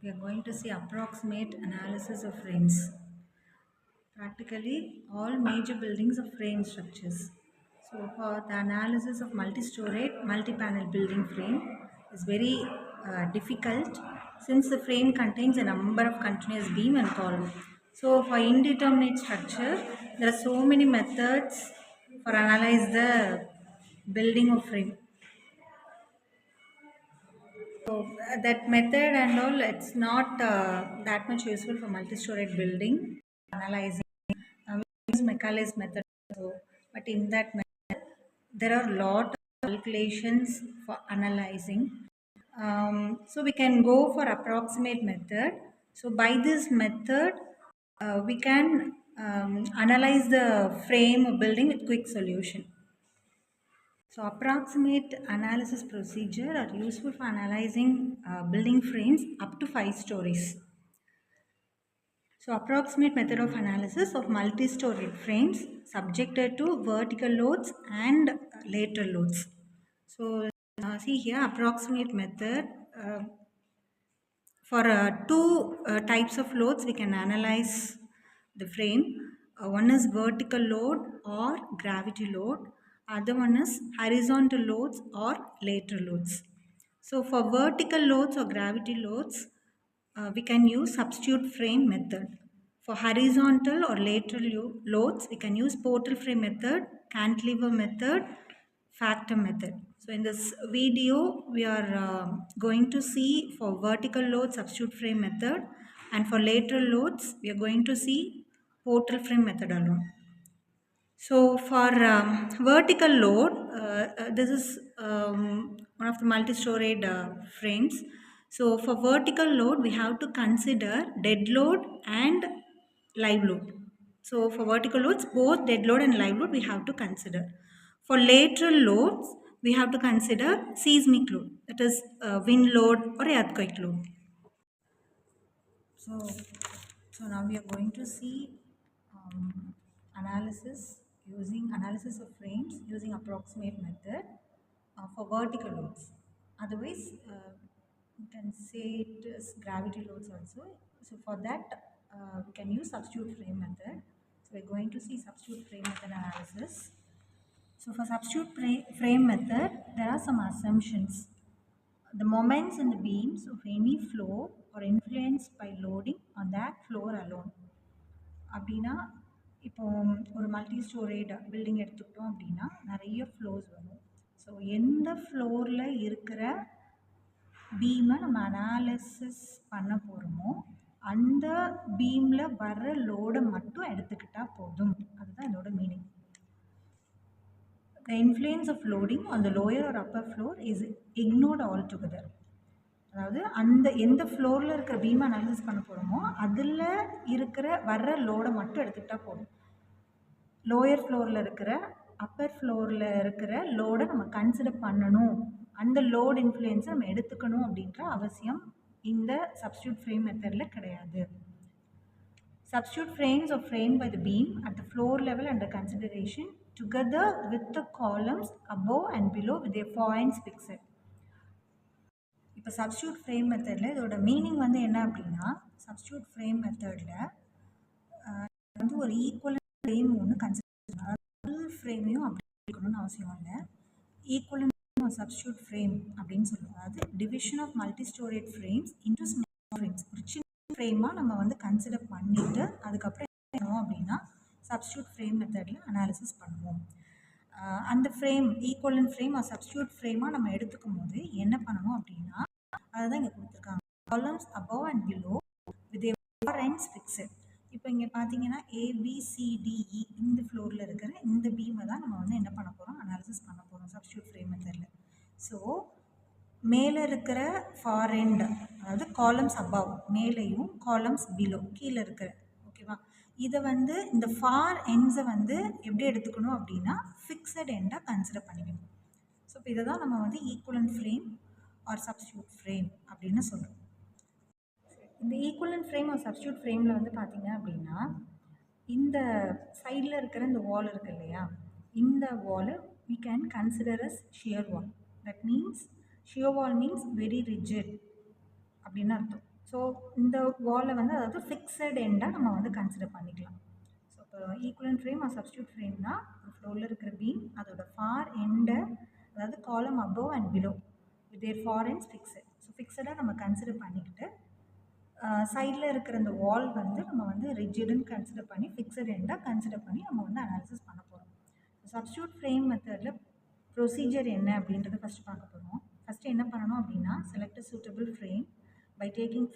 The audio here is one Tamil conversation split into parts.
we are going to see approximate analysis of frames. Practically all major buildings of frame structures. So for the analysis of multi-storied, multi-panel building frame is very difficult since the frame contains a number of continuous beam and column. So for indeterminate structure, there are so many methods for analyze the building of frame. So that method and all, it's not that much useful for multi-storied building analyzing. We use Macaulay's method also, but in that method, there are a lot of calculations for analyzing. So we can go for approximate method. So by this method, we can analyze the frame or building with quick solution. So approximate analysis procedure are useful for analyzing building frames up to 5 stories. So approximate method of analysis of multi-storied frames subjected to vertical loads and lateral loads. So see here approximate method for two types of loads we can analyze the frame. One is vertical load or gravity load. Other one is horizontal loads or lateral loads. So for vertical loads or gravity loads, we can use substitute frame method. For horizontal or lateral loads, we can use portal frame method, cantilever method, factor method. So in this video, we are going to see for vertical load substitute frame method, and for lateral loads, we are going to see portal frame method alone. So for vertical load, this is one of the multi-storied frames. So for vertical load, we have to consider dead load and live load. So for vertical loads, both dead load and live load we have to consider. For lateral loads, we have to consider seismic load, that is wind load or earthquake load. So now we are going to see analysis of frames using approximate method for vertical loads. Otherwise, you can say it is gravity loads also. So for that, we can use substitute frame method. So we're going to see substitute frame method analysis. So for substitute frame method, there are some assumptions. The moments in the beams of any floor are influenced by loading on that floor alone. அப்படின்னா இப்போ ஒரு மல்டி ஸ்டோரேட் பில்டிங் எடுத்துக்கிட்டோம் அப்படின்னா நிறைய ஃப்ளோர்ஸ் வரும். ஸோ எந்த ஃப்ளோரில் இருக்கிற பீமை நம்ம அனாலிசிஸ் பண்ண போகிறோமோ அந்த பீமில் வர்ற லோடை மட்டும் எடுத்துக்கிட்டால் போதும். அதுதான் இதோட meaning. The influence of loading on the lower or upper floor is ignored altogether. அதாவது அந்த எந்த ஃப்ளோரில் இருக்கிற பீம் அனாலிசிஸ் பண்ண போகிறோமோ அதில் இருக்கிற வர்ற லோடை மட்டும் எடுத்துக்கிட்டால் போதும். லோயர் ஃப்ளோரில் இருக்கிற அப்பர் ஃப்ளோரில் இருக்கிற லோடை நம்ம கன்சிடர் பண்ணணும், அந்த லோட் இன்ஃப்ளூயன்ஸை நம்ம எடுத்துக்கணும் அப்படின்ற அவசியம் இந்த சப்ஸ்டியூட் ஃப்ரேம் மெத்தடில் கிடையாது. Substitute frames are framed by the beam at the floor level under consideration together with the columns above and below with their points fixed. இப்போ சப்ஸ்டியூட் ஃப்ரேம் மெத்தடில் இதோட மீனிங் வந்து என்ன அப்படின்னா, சப்ஸ்டியூட் ஃப்ரேம் மெத்தடில் வந்து ஒரு ஈக்குவலன்ட் ஃப்ரேம் ஒன்று கன்சிடர் ஃபுல் ஃப்ரேமையும் அப்படி இருக்கணும்னு அவசியம் இல்லை. ஈக்குவலன்ட் சப்ஸ்டியூட் ஃப்ரேம் அப்படின்னு சொல்லுவாங்க. அது division of multi storeyed frames into small frames. ஒரு சின்ன ஃப்ரேமாக நம்ம வந்து கன்சிடர் பண்ணிவிட்டு அதுக்கப்புறம் என்ன பண்ணுவோம் அப்படின்னா சப்ஸ்டியூட் ஃப்ரேம் மெத்தடில் அனாலிசிஸ் பண்ணுவோம். அந்த ஃப்ரேம் ஈக்குவலன்ட் ஃப்ரேம் சப்ஸ்டியூட் ஃப்ரேமாக நம்ம எடுத்துக்கும் போது என்ன பண்ணணும் அப்படின்னா அதுதான் இங்கே கொடுத்துருக்காங்க. Columns above and below with for ends fixed. இப்போ இங்கே பார்த்தீங்கன்னா ABCDE இந்த ஃப்ளோரில் இருக்கிற இந்த பீமை தான் நம்ம வந்து என்ன பண்ண போகிறோம், அனாலிசிஸ் பண்ண போகிறோம் சப்ஸ்டியூட் ஃப்ரேம் மெத்தடில். ஸோ மேலே இருக்கிற ஃபார் எண்ட், அதாவது காலம்ஸ் அபவ் மேலேயும் காலம்ஸ் பிலோ கீழே இருக்கிற, ஓகேவா, இதை வந்து இந்த ஃபார் எண்ட்ஸை வந்து எப்படி எடுத்துக்கணும் அப்படின்னா ஃபிக்ஸட் எண்டாக கன்சிடர் பண்ணிக்கணும். ஸோ இப்போ இதை தான் நம்ம வந்து equivalent frame or substitute frame அப்படின்னு சொல்கிறோம். இந்த ஈக்குவலன்ட் ஃப்ரேம் ஆர் சப்ஸ்டியூட் ஃப்ரேமில் வந்து பார்த்திங்க அப்படின்னா இந்த சைடில் இருக்கிற இந்த வால் இருக்குது இல்லையா, இந்த வால் we can consider as shear wall. That means shear wall means very rigid அப்படின்னு அர்த்தம். ஸோ இந்த வாலை வந்து அதாவது ஃபிக்ஸட் எண்டாக நம்ம வந்து கன்சிடர் பண்ணிக்கலாம். ஸோ இப்போ ஈக்குவலன்ட் ஃப்ரேம் ஆர் சப்ஸ்டியூட் ஃப்ரேம்னா ஃப்ளோரில் இருக்கிற பீம் அதோட ஃபார் எண்டை அதாவது column above and below their far ends fixed. So ஃபிக்ஸடாக நம்ம கன்சிடர் பண்ணிக்கிட்டு சைடில் இருக்கிற இந்த வால் வந்து நம்ம வந்து ரிஜிடுன்னு கன்சிடர் பண்ணி ஃபிக்ஸட் எண்டாக கன்சிடர் பண்ணி நம்ம வந்து அனாலிசிஸ் பண்ண போகிறோம். சப்ஸ்டியூட் ஃப்ரேம் மெத்தடில் ப்ரொசீஜர் என்ன அப்படின்றத ஃபஸ்ட்டு பார்க்க போகிறோம். ஃபஸ்ட்டு என்ன பண்ணணும் அப்படின்னா select suitable frame by taking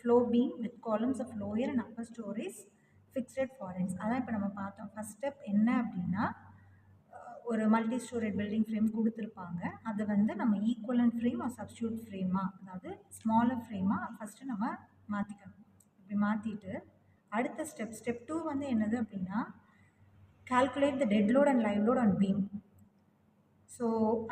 floor beam with columns of lower and upper storage fixed far ends. அதான் இப்போ நம்ம பார்த்தோம். ஃபஸ்ட் ஸ்டெப் என்ன அப்படின்னா ஒரு மல்டி ஸ்டோரேஜ் பில்டிங் ஃப்ரேம் கொடுத்துருப்பாங்க. அதை வந்து நம்ம ஈக்குவலன்ட் ஃப்ரேம் ஆர் சப்ஸ்டியூட் ஃப்ரேமாக அதாவது ஸ்மாலர் ஃப்ரேமாக ஃபஸ்ட்டு நம்ம மாற்றிக்கணும். இப்படி மாற்றிட்டு அடுத்த ஸ்டெப் 2 வந்து என்னது அப்படின்னா calculate the dead load and live load on beam. So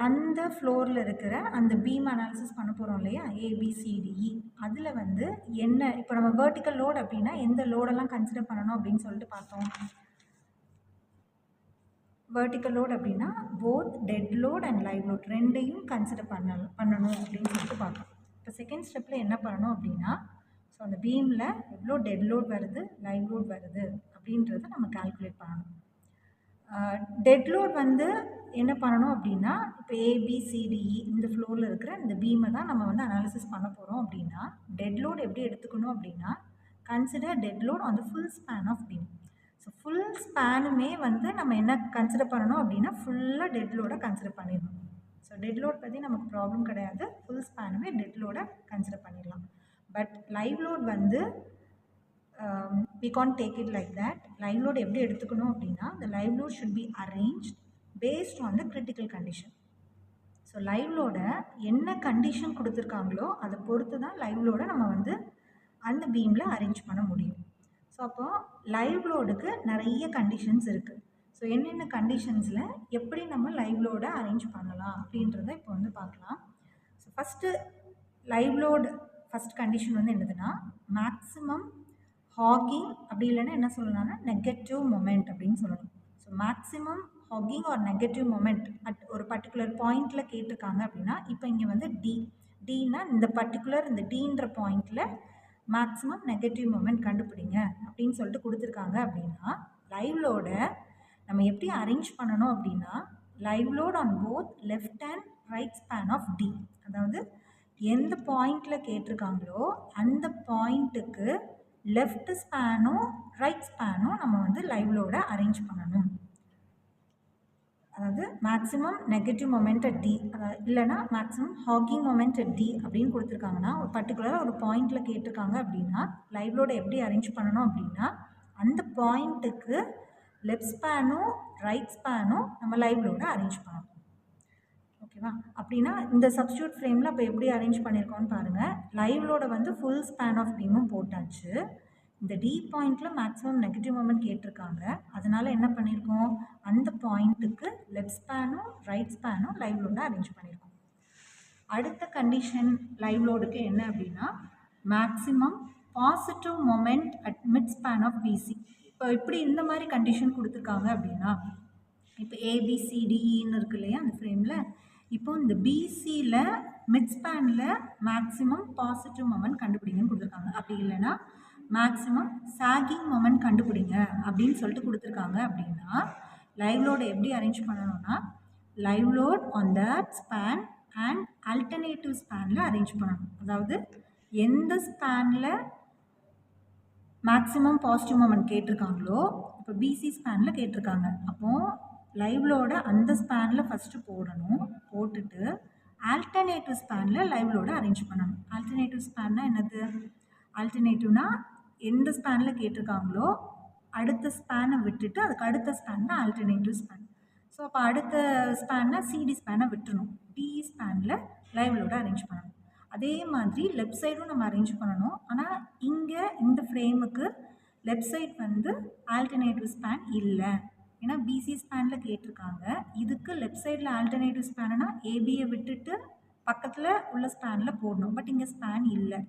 அந்த ஃப்ளோரில் இருக்கிற அந்த பீம் அனாலிசிஸ் பண்ண போகிறோம் இல்லையா, ABCDE. அதில் வந்து என்ன இப்போ நம்ம வெர்டிக்கல் லோட் அப்படின்னா எந்த லோடெல்லாம் கன்சிடர் பண்ணணும் அப்படின்னு சொல்லிட்டு பார்த்தோம். வெர்டிக்கல் லோட் அப்படின்னா both dead load and live load ரெண்டையும் கன்சிடர் பண்ணணும் அப்படின்னு சொல்லிட்டு பார்த்தோம். இப்போ செகண்ட் ஸ்டெப்பில் என்ன பண்ணணும் அப்படின்னா ஸோ அந்த பீமில் எவ்வளோ டெட் லோட் வருது லைவ் லோட் வருது அப்படின்றத நம்ம கால்குலேட் பண்ணணும். டெட் லோட் வந்து என்ன பண்ணணும் அப்படின்னா இப்போ ABCDE இந்த ஃப்ளோரில் இருக்கிற இந்த பீமை தான் நம்ம வந்து அனாலிசிஸ் பண்ண போகிறோம். அப்படின்னா டெட் லோட் எப்படி எடுத்துக்கணும் அப்படின்னா consider dead load on the full span of beam. So full ஸ்பேனுமே வந்து நம்ம என்ன கன்சிடர் பண்ணணும் அப்படின்னா ஃபுல்லாக டெட் லோடை கன்சிடர் பண்ணிடணும். ஸோ டெட் லோட் பற்றி நமக்கு ப்ராப்ளம் கிடையாது. ஃபுல் ஸ்பேனுமே டெட் லோடை கன்சிடர் பண்ணிடலாம். பட் லைவ் லோட் வந்து we can't take it like that. Live load எப்படி எடுத்துக்கணும் அப்படின்னா the live load should be arranged based on the critical condition. So live லோடை என்ன கண்டிஷன் கொடுத்துருக்காங்களோ அதை பொறுத்து தான் லைவ் லோடை நம்ம வந்து அந்த பீமில் அரேஞ்ச் பண்ண முடியும். ஸோ அப்போது லைவ் லோடுக்கு நிறைய கண்டிஷன்ஸ் இருக்குது. ஸோ என்னென்ன கண்டிஷன்ஸில் எப்படி நம்ம லைவ் லோடை அரேஞ்ச் பண்ணலாம் அப்படின்றத இப்போ வந்து பார்க்கலாம். So first live load first condition வந்து என்னதுன்னா மேக்ஸிமம் ஹாகிங் அப்படி இல்லைன்னா என்ன சொல்லலாம்னா நெகட்டிவ் மொமெண்ட் அப்படின்னு சொல்லணும். So maximum hogging or negative moment at ஒரு பர்டிகுலர் பாயிண்டில் கேட்டிருக்காங்க அப்படின்னா இப்போ இங்கே வந்து டீனா இந்த பர்டிகுலர் இந்த டீன்ற பாயிண்டில் மேக்ஸிமம் நெகட்டிவ் மொமெண்ட் கண்டுபிடிங்க அப்படின்னு சொல்லிட்டு கொடுத்துருக்காங்க. அப்படின்னா லைவ் லோடை நம்ம எப்படி அரேஞ்ச் பண்ணணும் அப்படின்னா live load on both left and right span of D. அதாவது எந்த பாயிண்டில் கேட்டிருக்காங்களோ அந்த பாயிண்ட்டுக்கு லெஃப்ட் ஸ்பேனும் ரைட் ஸ்பேனும் நம்ம வந்து லைவ் லோடை அரேஞ்ச் பண்ணணும். அதாவது maximum negative moment at D இல்லைனா maximum hogging moment at D அப்படின்னு கொடுத்துருக்காங்கன்னா ஒரு பர்டிகுலராக ஒரு பாயிண்டில் கேட்டிருக்காங்க அப்படின்னா லைவ் லோடை எப்படி அரேஞ்ச் பண்ணணும் அப்படின்னா அந்த பாயிண்ட்டுக்கு லெஃப்ட் ஸ்பேனும் ரைட் ஸ்பேனும் நம்ம லைவ் லோடை அரேஞ்ச் பண்ணணும். ஓகேவா? அப்படின்னா இந்த சப்ஸ்டியூட் ஃப்ரேமில் இப்போ எப்படி அரேஞ்ச் பண்ணியிருக்கோன்னு பாருங்கள். லைவ் லோடை வந்து ஃபுல் ஸ்பேன் ஆஃப் பீமும் போட்டாச்சு. இந்த டி பாயிண்டில் மேக்ஸிமம் நெகட்டிவ் மொமெண்ட் கேட்டிருக்காங்க. அதனால் என்ன பண்ணியிருக்கோம் அந்த பாயிண்ட்டுக்கு லெஃப்ட் ஸ்பேனும் ரைட் ஸ்பேனும் லைவ் லோடை அரேஞ்ச் பண்ணியிருக்கோம். அடுத்த கண்டிஷன் லைவ் லோடுக்கு என்ன அப்படின்னா maximum positive moment at mid span of B C. இப்போ இப்படி இந்த மாதிரி கண்டிஷன் கொடுத்துருக்காங்க அப்படின்னா இப்போ ABCDEன்னு இருக்கு இல்லையா அந்த ஃப்ரேமில், இப்போ இந்த பிசியில் மிட் ஸ்பேனில் மேக்ஸிமம் பாசிட்டிவ் மொமெண்ட் கண்டுபிடிங்கன்னு கொடுத்துருக்காங்க. அப்படி இல்லைன்னா மேக்ஸிமம் சாகிங் மொமெண்ட் கண்டுபிடிங்க அப்படின்னு சொல்லிட்டு கொடுத்துருக்காங்க. அப்படின்னா லைவ் லோடை எப்படி அரேஞ்ச் பண்ணணும்னா live load on that span and alternative ஸ்பேனில் அரேஞ்ச் பண்ணணும். அதாவது எந்த ஸ்பேனில் மேக்ஸிமம் பாசிட்டிவ் மொமெண்ட் கேட்டிருக்காங்களோ இப்போ பிசி ஸ்பேனில் கேட்டிருக்காங்க. அப்போது லைவ் லோடை அந்த ஸ்பேனில் ஃபஸ்ட்டு போடணும். போட்டுட்டு ஆல்டர்னேட்டிவ் ஸ்பேனில் லைவ் லோடை அரேஞ்ச் பண்ணணும். ஆல்டர்னேட்டிவ் ஸ்பேன்னா என்னது? ஆல்டர்னேட்டிவ்னா எந்த ஸ்பேனில் கேட்டிருக்காங்களோ அடுத்த ஸ்பேனை விட்டுட்டு அதுக்கு அடுத்த ஸ்பேன் தான் ஆல்டர்னேட்டிவ் ஸ்பேன். ஸோ அப்போ அடுத்த ஸ்பேன்னா சிடி ஸ்பேனை விட்டுறணும். டிஇ ஸ்பேனில் லைவ் லோடை அரேஞ்ச் பண்ணணும். அதே மாதிரி லெஃப்ட் சைடும் நம்ம அரேஞ்ச் பண்ணணும். ஆனால் இங்கே இந்த ஃப்ரேமுக்கு லெஃப்ட் சைட் வந்து ஆல்டர்னேட்டிவ் ஸ்பேன் இல்லை. ஏன்னா பிசி ஸ்பேனில் கேட்டிருக்காங்க. இதுக்கு லெஃப்ட் சைடில் ஆல்டர்னேட்டிவ் ஸ்பேனுனா ஏபியை விட்டுட்டு பக்கத்தில் உள்ள ஸ்பேனில் போடணும். பட் இங்கே ஸ்பேன் இல்லை.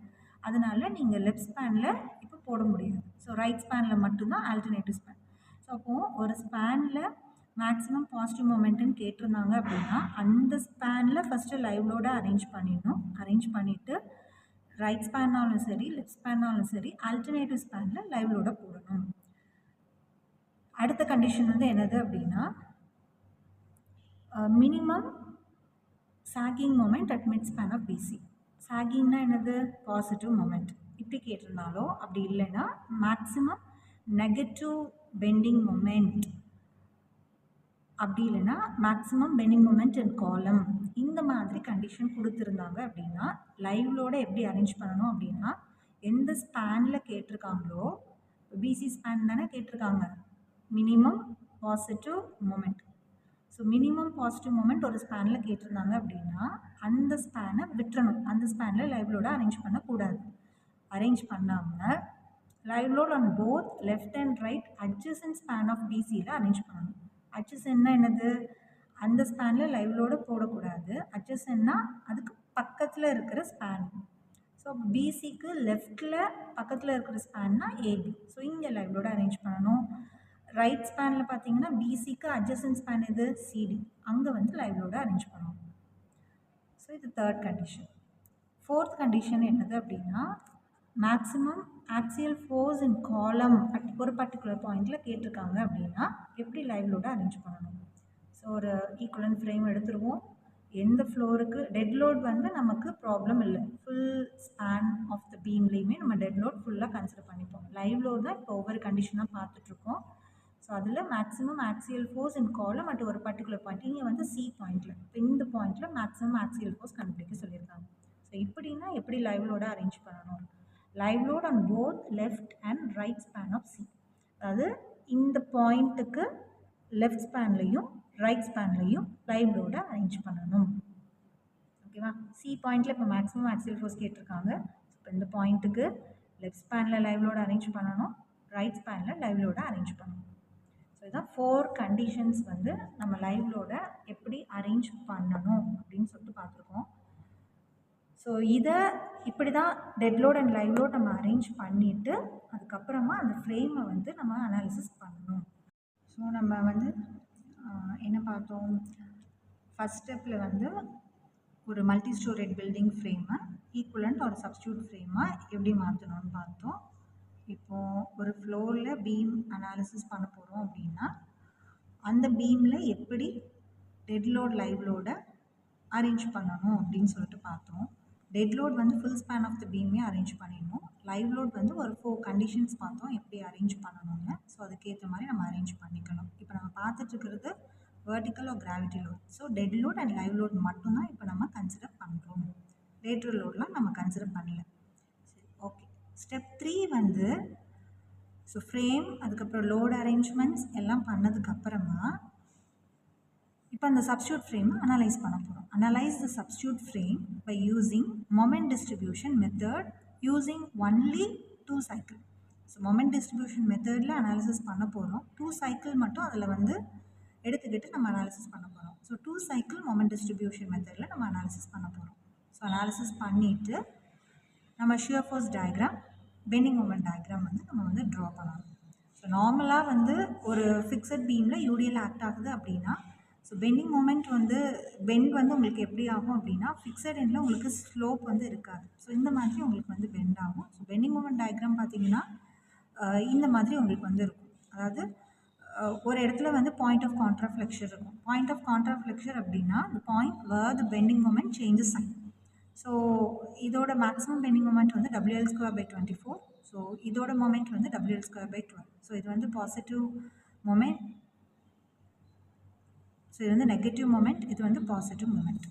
அதனால் நீங்கள் லெஃப்ட் ஸ்பேனில் இப்போ போட முடியாது. ஸோ ரைட் ஸ்பேனில் மட்டும்தான் ஆல்டர்னேட்டிவ் ஸ்பேன். ஸோ அப்போது ஒரு ஸ்பேனில் மேக்ஸிமம் பாசிட்டிவ் மொமெண்ட்டுன்னு கேட்டிருந்தாங்க அப்படின்னா அந்த ஸ்பேனில் ஃபஸ்ட்டு லைவ் லோடை அரேஞ்ச் பண்ணிடணும். அரேஞ்ச் பண்ணிவிட்டு ரைட் ஸ்பேன்னாலும் சரி லெஃப்ட் ஸ்பேன்னாலும் சரி ஆல்டர்னேட்டிவ் ஸ்பேனில் லைவ் லோடை போடணும். அடுத்த கண்டிஷன் வந்து என்னது அப்படின்னா minimum sagging moment at mid span of BC. சாகிங்னா என்னது? Positive moment. இப்படி கேட்டிருந்தாலோ அப்படி இல்லைன்னா மேக்ஸிமம் நெகட்டிவ் பெண்டிங் மொமெண்ட், அப்படி இல்லைன்னா மேக்ஸிமம் பெண்டிங் மொமெண்ட் இன் காலம், இந்த மாதிரி கண்டிஷன் கொடுத்துருந்தாங்க அப்படின்னா லைவ்லோட எப்படி அரேஞ்ச் பண்ணணும் அப்படின்னா எந்த ஸ்பேனில் கேட்டிருக்காங்களோ, பிசி ஸ்பேன் தானே கேட்டிருக்காங்க, minimum positive moment. So minimum positive moment ஒரு ஸ்பேனில் கேட்டிருந்தாங்க அப்படின்னா அந்த ஸ்பேனை விட்டுறணும். அந்த ஸ்பேனில் லைவ் லோட அரேஞ்ச் பண்ணக்கூடாது. அரேஞ்ச் பண்ணாமல் live load on both left and right adjacent span of பிசியில் அரேஞ்ச் பண்ணணும். அட்ஜசன்ட்னா என்னது? அந்த ஸ்பேனில் லைவ் லோட போடக்கூடாது. அட்ஜசன்ட்னா அதுக்கு பக்கத்தில் இருக்கிற ஸ்பேன். ஸோ பிசிக்கு லெஃப்டில் பக்கத்தில் இருக்கிற ஸ்பேன்னா ஏபி. ஸோ இங்கே லைவ் லோட அரேஞ்ச் பண்ணணும். ரைட் ஸ்பேனில் பார்த்தீங்கன்னா பிசிக்கு அட்ஜசன்ட் ஸ்பேன் இது சிடி, அங்கே வந்து லைவ் லோட அரேஞ்ச் பண்ணணும். ஸோ இது தேர்ட் கண்டிஷன். ஃபோர்த் கண்டிஷன் என்னது அப்படின்னா மேக்ஸிமம் ஆக்சியல் ஃபோர்ஸ் இன் காலம் அட் ஒரு பர்டிகுலர் பாயிண்டில் கேட்டிருக்காங்க அப்படின்னா எப்படி லைவ் லோட அரேஞ்ச் பண்ணணும். ஸோ ஒரு ஈக்குவலன்ட் ஃப்ரேம் எடுத்துருவோம். எந்த ஃப்ளோருக்கு டெட் லோட் வந்து நமக்கு ப்ராப்ளம் இல்லை. ஃபுல் ஸ்பேன் ஆஃப் த பீம்லேயுமே நம்ம டெட் லோட் ஃபுல்லாக கன்சிடர் பண்ணிப்போம். லைவ் லோட் தான் இப்போ ஒவ்வொரு கண்டிஷனாக பார்த்துட்ருக்கோம். ஸோ அதில் மேக்ஸிமம் ஆக்சியல் ஃபோர்ஸ் இன் காலம் அட் ஒரு பர்டிகுலர் பாயிண்ட், இங்கே வந்து சி பாயிண்டில், இப்போ இந்த பாயிண்டில் மேக்ஸிமம் ஆக்சியல் ஃபோர்ஸ் கண்டுபிடிக்க சொல்லியிருக்காங்க. ஸோ இப்படின்னா எப்படி லைவ் லோட அரேஞ்ச் பண்ணணும்? Live load on both left and right span of C. அதாவது இந்த பாயிண்ட்டுக்கு லெஃப்ட் ஸ்பேன்லையும் ரைட் ஸ்பேன்லையும் லைவ் லோட அரேஞ்ச் பண்ணணும். ஓகேவா? சி பாயிண்டில் இப்போ மேக்ஸிமம் ஆக்சியல் ஃபோர்ஸ் கேட்டிருக்காங்க. இப்போ இந்த பாயிண்ட்டுக்கு லெஃப்ட் ஸ்பேனில் லைவ் லோட அரேஞ்ச் பண்ணணும், ரைட் ஸ்பேனில் லைவ் லோட அரேஞ்ச் பண்ணணும். ஸோ இதான் 4 கண்டிஷன்ஸ் வந்து நம்ம லைவ் லோட எப்படி அரேஞ்ச் பண்ணணும் அப்படின்னு சொல்லிட்டு பார்த்துருக்கோம். ஸோ இதை இப்படி தான் dead load and live load நம்ம அரேஞ்ச் பண்ணிவிட்டு அதுக்கப்புறமா அந்த ஃப்ரேமை வந்து நம்ம அனாலிசிஸ் பண்ணணும். ஸோ நம்ம வந்து என்ன பார்த்தோம்? ஃபஸ்ட் ஸ்டெப்பில் வந்து ஒரு மல்டி ஸ்டோரேட் பில்டிங் ஃப்ரேமை ஈக்குவலண்ட் ஒரு சப்ஸ்டியூட் ஃப்ரேமாக எப்படி மாற்றணும்னு பார்த்தோம். இப்போது ஒரு ஃப்ளோரில் பீம் அனாலிசிஸ் பண்ண போகிறோம் அப்படின்னா அந்த பீமில் எப்படி டெட் லோட் லைவ் லோடை அரேஞ்ச் பண்ணணும் அப்படின்னு சொல்லிட்டு பார்த்தோம். டெட் லோட் வந்து ஃபுல் ஸ்பேன் ஆஃப் த பீமே அரேஞ்ச் பண்ணிடணும். லைவ் லோட் வந்து ஒரு 4 கண்டிஷன்ஸ் பார்த்தோம் எப்படி அரேஞ்ச் பண்ணணும்னு. ஸோ அதுக்கேற்ற மாதிரி நம்ம அரேஞ்ச் பண்ணிக்கணும். இப்போ நம்ம பார்த்துட்ருக்கிறது vertical or gravity load. So dead load and live load மட்டும்தான் இப்போ நம்ம கன்சிடர் பண்ணுறோம். லேட்ரல் லோட்லாம் நம்ம கன்சிடர் பண்ணல. சரி, ஓகே. ஸ்டெப் 3 வந்து ஸோ ஃப்ரேம் அதுக்கப்புறம் லோட் அரேஞ்ச்மெண்ட்ஸ் எல்லாம் பண்ணதுக்கப்புறமா இப்போ அந்த சப்ஸ்டியூட் ஃப்ரேமை அனலைஸ் பண்ண போகிறோம். Analyse the substitute frame by using moment distribution method using only 2 cycle. So moment distribution மெத்தடில் அனாலிசிஸ் பண்ண போகிறோம். 2 சைக்கிள் மட்டும் அதில் வந்து எடுத்துக்கிட்டு நம்ம அனாலிசிஸ் பண்ண போகிறோம். ஸோ 2 சைக்கிள் மொமெண்ட் டிஸ்ட்ரிபியூஷன் மெத்தடில் நம்ம அனாலிசிஸ் பண்ண போகிறோம். ஸோ அனாலிசிஸ் பண்ணிவிட்டு நம்ம shear force diagram, bending moment diagram வந்து நம்ம வந்து ட்ரா பண்ணணும். ஸோ நார்மலாக வந்து ஒரு ஃபிக்ஸட் பீமில் யூடிஎல் ஆக்ட் ஆகுது அப்படின்னா ஸோ பெண்டிங் மொமெண்ட் வந்து பெண்ட் வந்து உங்களுக்கு எப்படி ஆகும் அப்படின்னா ஃபிக்ஸட் எண்டில் உங்களுக்கு ஸ்லோப் வந்து இருக்காது. ஸோ இந்த மாதிரி உங்களுக்கு வந்து பெண்ட் ஆகும். ஸோ பெண்டிங் மொமெண்ட் டயக்ராம் பார்த்தீங்கன்னா இந்த மாதிரி உங்களுக்கு வந்து இருக்கும். அதாவது ஒரு இடத்துல வந்து பாயிண்ட் ஆஃப் கான்ட்ராஃப்ளெக்ஷர் இருக்கும். பாயிண்ட் ஆஃப் கான்ட்ராஃப்ளெக்ஷர் அப்படின்னா the point where the bending moment changes sign. So இதோட மேக்ஸிமம் பெண்டிங் மொமெண்ட் வந்து WL²/24. ஸோ இதோட மொமெண்ட் வந்து WL²/12. ஸோ இது வந்து பாசிட்டிவ் மொமெண்ட், ஸோ இது வந்து நெகட்டிவ் மொமெண்ட், இது வந்து பாசிட்டிவ் மொமெண்ட்.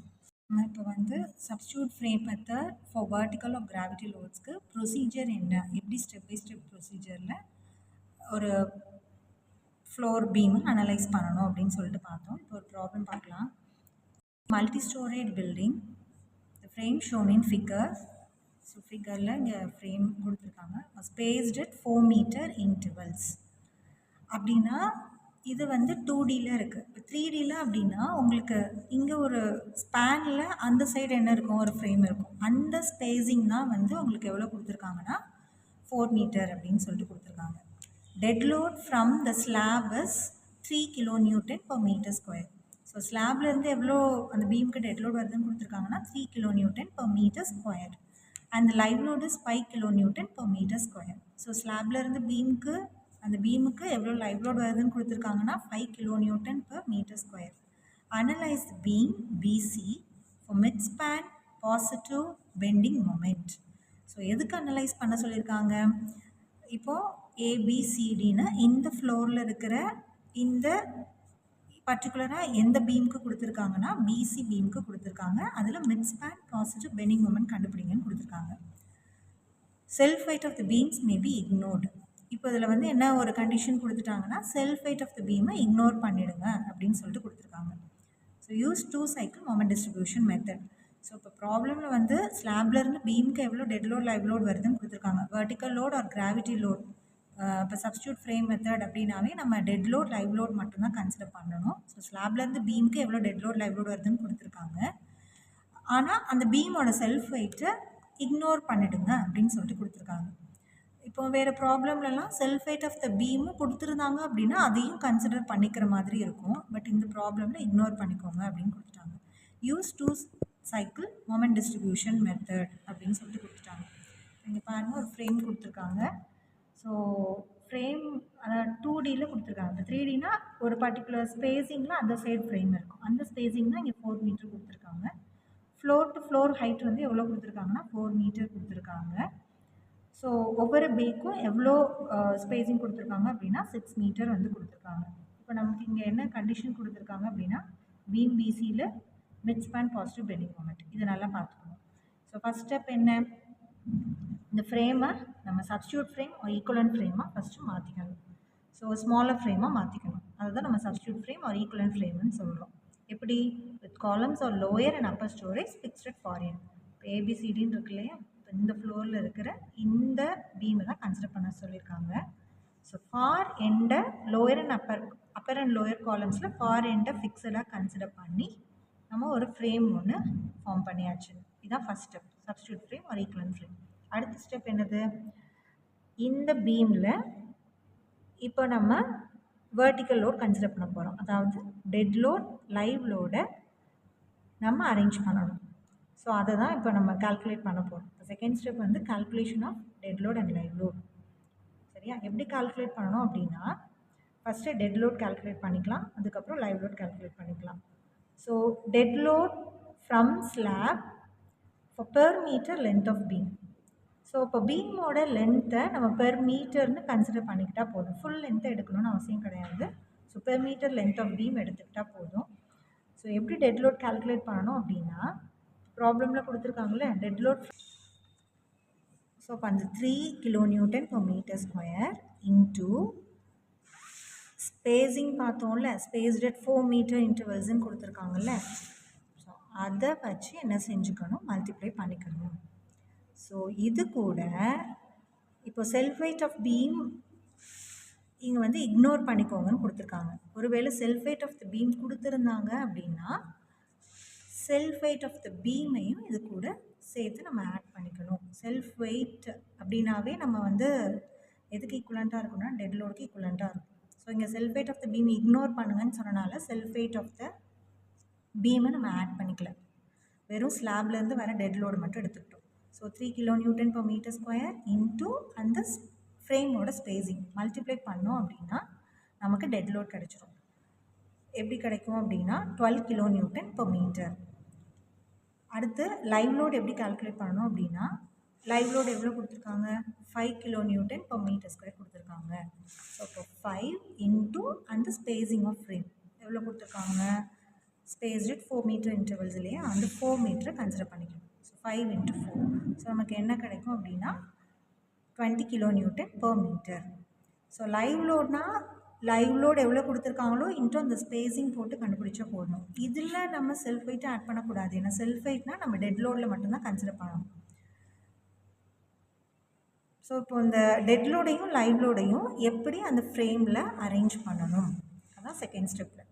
இப்போ வந்து substitute frame method for vertical of gravity லோட்ஸ்க்கு ப்ரொசீஜர் என்ன, எப்படி ஸ்டெப் பை ஸ்டெப் ப்ரொசீஜரில் ஒரு ஃப்ளோர் பீம் அனலைஸ் பண்ணணும் அப்படின்னு சொல்லிட்டு பார்த்தோம். இப்போ ஒரு ப்ராப்ளம் பார்க்கலாம். Multi storeyed building, the frame shown in figure. So ஃபிகரில் இங்கே ஃப்ரேம் கொடுத்துருக்காங்க. Spaced at 4 metre intervals. அப்படின்னா இது வந்து 2Dயில் இருக்குது. இப்போ 3Dயில் அப்படின்னா உங்களுக்கு இங்கே ஒரு ஸ்பேனில் அந்த சைடு என்ன இருக்கும், ஒரு ஃப்ரேம் இருக்கும். அந்த ஸ்பேஸிங் தான் வந்து உங்களுக்கு எவ்வளோ கொடுத்துருக்காங்கன்னா 4 மீட்டர் அப்படின்னு சொல்லிட்டு கொடுத்துருக்காங்க. Dead load from the slab is 3 kN/m². So ஸ்லாப்லேருந்து எவ்வளோ அந்த பீமுக்கு டெட் லோட் வருதுன்னு கொடுத்துருக்காங்கன்னா 3 kN/m². and the live load is 5 kilonewton per meter square. So ஸ்லாப்ல இருந்து பீமுக்கு அந்த பீமுக்கு எவ்வளோ லைவ் லோட் வருதுன்னு கொடுத்துருக்காங்கன்னா 5 kilonewton per meter square. Analyze the beam BC for mid-span positive bending moment. So எதுக்கு அனலைஸ் பண்ண சொல்லியிருக்காங்க? இப்போது ஏபிசிடின்னு இந்த ஃப்ளோரில் இருக்கிற இந்த பர்டிகுலராக எந்த பீமுக்கு கொடுத்துருக்காங்கன்னா பிசி பீமுக்கு கொடுத்துருக்காங்க. அதில் mid span positive bending moment கண்டுபிடிங்கன்னு கொடுத்துருக்காங்க. Self weight of the beams may be ignored. இப்போ இதில் வந்து என்ன ஒரு கண்டிஷன் கொடுத்துட்டாங்கன்னா செல்ஃப் வெயிட் ஆஃப் த பீமை இக்னோர் பண்ணிடுங்க அப்படின்னு சொல்லிட்டு கொடுத்துருக்காங்க. So use 2 cycle moment distribution method. So இப்போ ப்ராப்ளமில் வந்து ஸ்லாப்லேருந்து பீமுக்கு எவ்வளோ டெட் லோட் லைவ் லோட் வருதுன்னு கொடுத்துருக்காங்க. Vertical load or gravity load. இப்போ சப்ஸ்டியூட் ஃப்ரேம் மெத்தட் அப்படின்னாவே நம்ம டெட் லோட் லைவ் லோட் மட்டும்தான் கன்சிடர் பண்ணணும். ஸோ ஸ்லாப்லேருந்து பீமுக்கு எவ்வளோ டெட் லோட் லைவ் லோட் வருதுன்னு கொடுத்துருக்காங்க. ஆனால் அந்த பீமோட செல்ஃப் வெயிட்டை இக்னோர் பண்ணிடுங்க அப்படின்னு சொல்லிட்டு கொடுத்துருக்காங்க. இப்போ வேறு ப்ராப்ளம்லலாம் செல்ஃப் வெயிட் ஆஃப் த பீமும் கொடுத்துருந்தாங்க அப்படின்னா அதையும் கன்சிடர் பண்ணிக்கிற மாதிரி இருக்கும். பட் இந்த ப்ராப்ளமில் இக்னோர் பண்ணிக்கோங்க அப்படின்னு கொடுத்துட்டாங்க. Use 2 cycle moment distribution method அப்படின்னு சொல்லிட்டு கொடுத்துட்டாங்க. இங்கே பாருங்கள் ஒரு ஃப்ரேம் கொடுத்துருக்காங்க. ஸோ ஃப்ரேம் அதாவது 2Dயில் கொடுத்துருக்காங்க. இப்போ 3Dனா ஒரு பர்டிகுலர் ஸ்பேஸிங்கில் அந்த சைடு ஃப்ரேம் இருக்கும். அந்த ஸ்பேஸிங் தான் இங்கே 4 மீட்டர் கொடுத்துருக்காங்க. ஃப்ளோர் டு ஃப்ளோர் ஹைட் வந்து எவ்வளோ கொடுத்துருக்காங்கன்னா 4 மீட்டர் கொடுத்துருக்காங்க. ஸோ ஒவ்வொரு பேக்கும் எவ்வளோ ஸ்பேஸிங் கொடுத்துருக்காங்க அப்படின்னா 6 மீட்டர் வந்து கொடுத்துருக்காங்க. இப்போ நமக்கு இங்கே என்ன கண்டிஷன் கொடுத்துருக்காங்க அப்படின்னா பீம் பிசியில் mid span positive bending moment. இதை நல்லா பார்த்துக்கணும். ஸோ ஃபஸ்ட் ஸ்டெப் என்ன? இந்த ஃப்ரேமை நம்ம சப்ஸ்டியூட் ஃப்ரேம் ஈக்குவலன்ட் ஃப்ரேமாக ஃபஸ்ட்டு மாற்றிக்கணும். ஸோ ஸ்மாலர் ஃப்ரேமாக மாற்றிக்கணும். அதுதான் நம்ம சப்ஸ்டியூட் ஃப்ரேம் ஒரு ஈக்குவலன்ட் ஃப்ரேம்னு சொல்கிறோம். எப்படி? With columns or lower and upper storage fixed far end. இப்போ ஏபிசிடின்னு இருக்கு இல்லையா? இப்போ இந்த ஃப்ளோரில் இருக்கிற இந்த பீமை தான் கன்சிடர் பண்ண சொல்லியிருக்காங்க. ஸோ ஃபார் எண்டை lower and upper and lower காலம்ஸில் ஃபார் எண்டை ஃபிக்ஸடாக கன்சிடர் பண்ணி நம்ம ஒரு ஃப்ரேம் ஒன்று ஃபார்ம் பண்ணியாச்சு. இதுதான் ஃபஸ்ட் ஸ்டெப், சப்ஸ்டியூட் ஃப்ரேம் ஒரு ஈக்குவலன்ட் ஃப்ரேம். அடுத்த ஸ்டெப் என்னது? இந்த பீமில் இப்போ நம்ம வெர்டிக்கல் லோட் கன்சிடர் பண்ண போகிறோம். அதாவது டெட் லோட் லைவ் லோடை நம்ம அரேஞ்ச் பண்ணணும். ஸோ அதை தான் இப்போ நம்ம கால்குலேட் பண்ண போகிறோம். இப்போ செகண்ட் ஸ்டெப் வந்து calculation of dead load and live load. சரியா? எப்படி கால்குலேட் பண்ணணும் அப்படின்னா ஃபஸ்ட்டு டெட் லோட் கால்குலேட் பண்ணிக்கலாம், அதுக்கப்புறம் லைவ் லோட் கால்குலேட் பண்ணிக்கலாம். So dead load from slab for per meter length of beam. So இப்போ பீமோட லென்த்தை நம்ம பெர் மீட்டர்னு கன்சிடர் பண்ணிக்கிட்டால் போதும். ஃபுல் லென்த்தை எடுக்கணும்னு அவசியம் கிடையாது. So per metre length of beam எடுத்துக்கிட்டால் போதும். ஸோ எப்படி டெட் லோட் கால்குலேட் பண்ணணும் அப்படின்னா ப்ராப்ளமில் கொடுத்துருக்காங்களே டெட் லோட். ஸோ இப்போ அந்த 3 kilonewton per meter square into spacing பார்த்தோம்ல, ஸ்பேஸ்ட் அட் 4 meter இன்டர்வல்ஸ்ன்னு கொடுத்துருக்காங்கல்ல. ஸோ அதை வச்சு என்ன செஞ்சுக்கணும்? மல்டிப்ளை பண்ணிக்கணும். ஸோ இது கூட இப்போ செல்ஃப் வெயிட் ஆஃப் பீம் இங்கே வந்து இக்னோர் பண்ணிக்கோங்கன்னு கொடுத்துருக்காங்க. ஒருவேளை self weight of the beam கொடுத்துருந்தாங்க அப்படின்னா செல்ஃப் வெயிட் ஆஃப் த பீமையும் இது கூட சேர்த்து நம்ம ஆட் பண்ணிக்கணும். செல்ஃப் வெயிட் அப்படின்னாவே நம்ம வந்து எதுக்கு ஈக்குவலண்ட்டாக இருக்குன்னா டெட் லோடுக்கு ஈக்குவலண்ட்டாக இருக்கும். ஸோ இங்கே self weight of the beam ignore பண்ணுங்கன்னு சொன்னனால செல்ஃப் வெயிட் ஆஃப் த பீமை நம்ம ஆட் பண்ணிக்கல, வெறும் ஸ்லாப்லேருந்து வர டெட் லோடு மட்டும் எடுத்துக்கிட்டோம். So 3 kilonewton per meter square into அந்த ஃப்ரேமோட ஸ்பேஸிங் மல்டிப்ளை பண்ணோம் அப்படின்னா நமக்கு டெட் லோட் கிடச்சிரும். எப்படி கிடைக்கும் அப்படின்னா 12 kilonewton per meter. அடுத்து லைவ் லோட் எப்படி கால்குலேட் பண்ணணும் அப்படின்னா லைவ் லோடு எவ்வளோ கொடுத்துருக்காங்க? 5 kilonewton per meter square கொடுத்துருக்காங்க. ஸோ இப்போ 5 இன்ட்டு அந்த ஸ்பேஸிங் ஆஃப் ஃப்ரேம் எவ்வளோ கொடுத்துருக்காங்க? ஸ்பேஸ்ட் 4 meter இன்டர்வல்ஸ் இல்லையா? அந்த 4 மீட்டரை கன்சிடர் பண்ணிக்கணும். So 5 into 4. ஸோ நமக்கு என்ன கிடைக்கும் அப்படின்னா 20 kilonewton per meter. So live லோட்னா லைவ் லோட் எவ்வளோ கொடுத்துருக்காங்களோ இன்ட்டு அந்த ஸ்பேஸிங் போட்டு கண்டுபிடிச்சா போதும். இதில் நம்ம செல்ஃப் வெயிட்டை ஆட் பண்ணக்கூடாது. ஏன்னா செல்ஃப் வெயிட்னா நம்ம டெட் லோடில் மட்டும்தான் கன்சிடர் பண்ணணும். ஸோ இப்போ இந்த டெட் லோடையும் லைவ் லோடையும் எப்படி அந்த ஃப்ரேமில் அரேஞ்ச் பண்ணணும் அதான் செகண்ட் ஸ்டெப்பில்.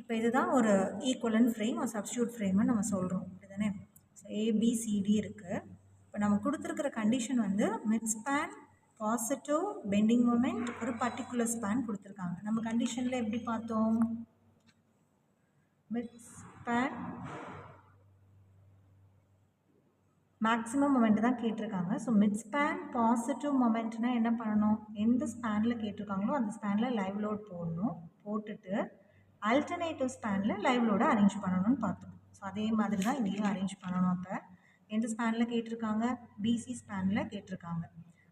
இப்போ இதுதான் ஒரு ஈக்குவலன்ட் ஃப்ரேம் ஒரு சப்ஸ்டியூட் ஃப்ரேம்னு நம்ம சொல்கிறோம், இதுதானே? ஸோ ஏபிசிடி இருக்குது. இப்போ நம்ம கொடுத்துருக்கிற கண்டிஷன் வந்து mid span positive bending moment ஒரு பர்டிகுலர் ஸ்பேன் கொடுத்துருக்காங்க. நம்ம கண்டிஷனில் எப்படி பார்த்தோம்? மிட் ஸ்பேன் மேக்ஸிமம் மொமெண்ட் தான் கேட்டிருக்காங்க. ஸோ மிட் ஸ்பேன் பாசிட்டிவ் மொமெண்ட்னா என்ன பண்ணணும், எந்த ஸ்பேனில் கேட்டிருக்காங்களோ அந்த ஸ்பேனில் லைவ் லோட் போடணும். போட்டுட்டு ஆல்டர்னேட்டிவ் ஸ்பேனில் லைவ் லோடை அரேஞ்ச் பண்ணணும்னு பார்த்தோம். ஸோ அதே மாதிரி தான் இங்கேயும் அரேஞ்ச் பண்ணணும். அப்போ எந்த ஸ்பேனில் கேட்டிருக்காங்க, பிசி ஸ்பேனில் கேட்டிருக்காங்க.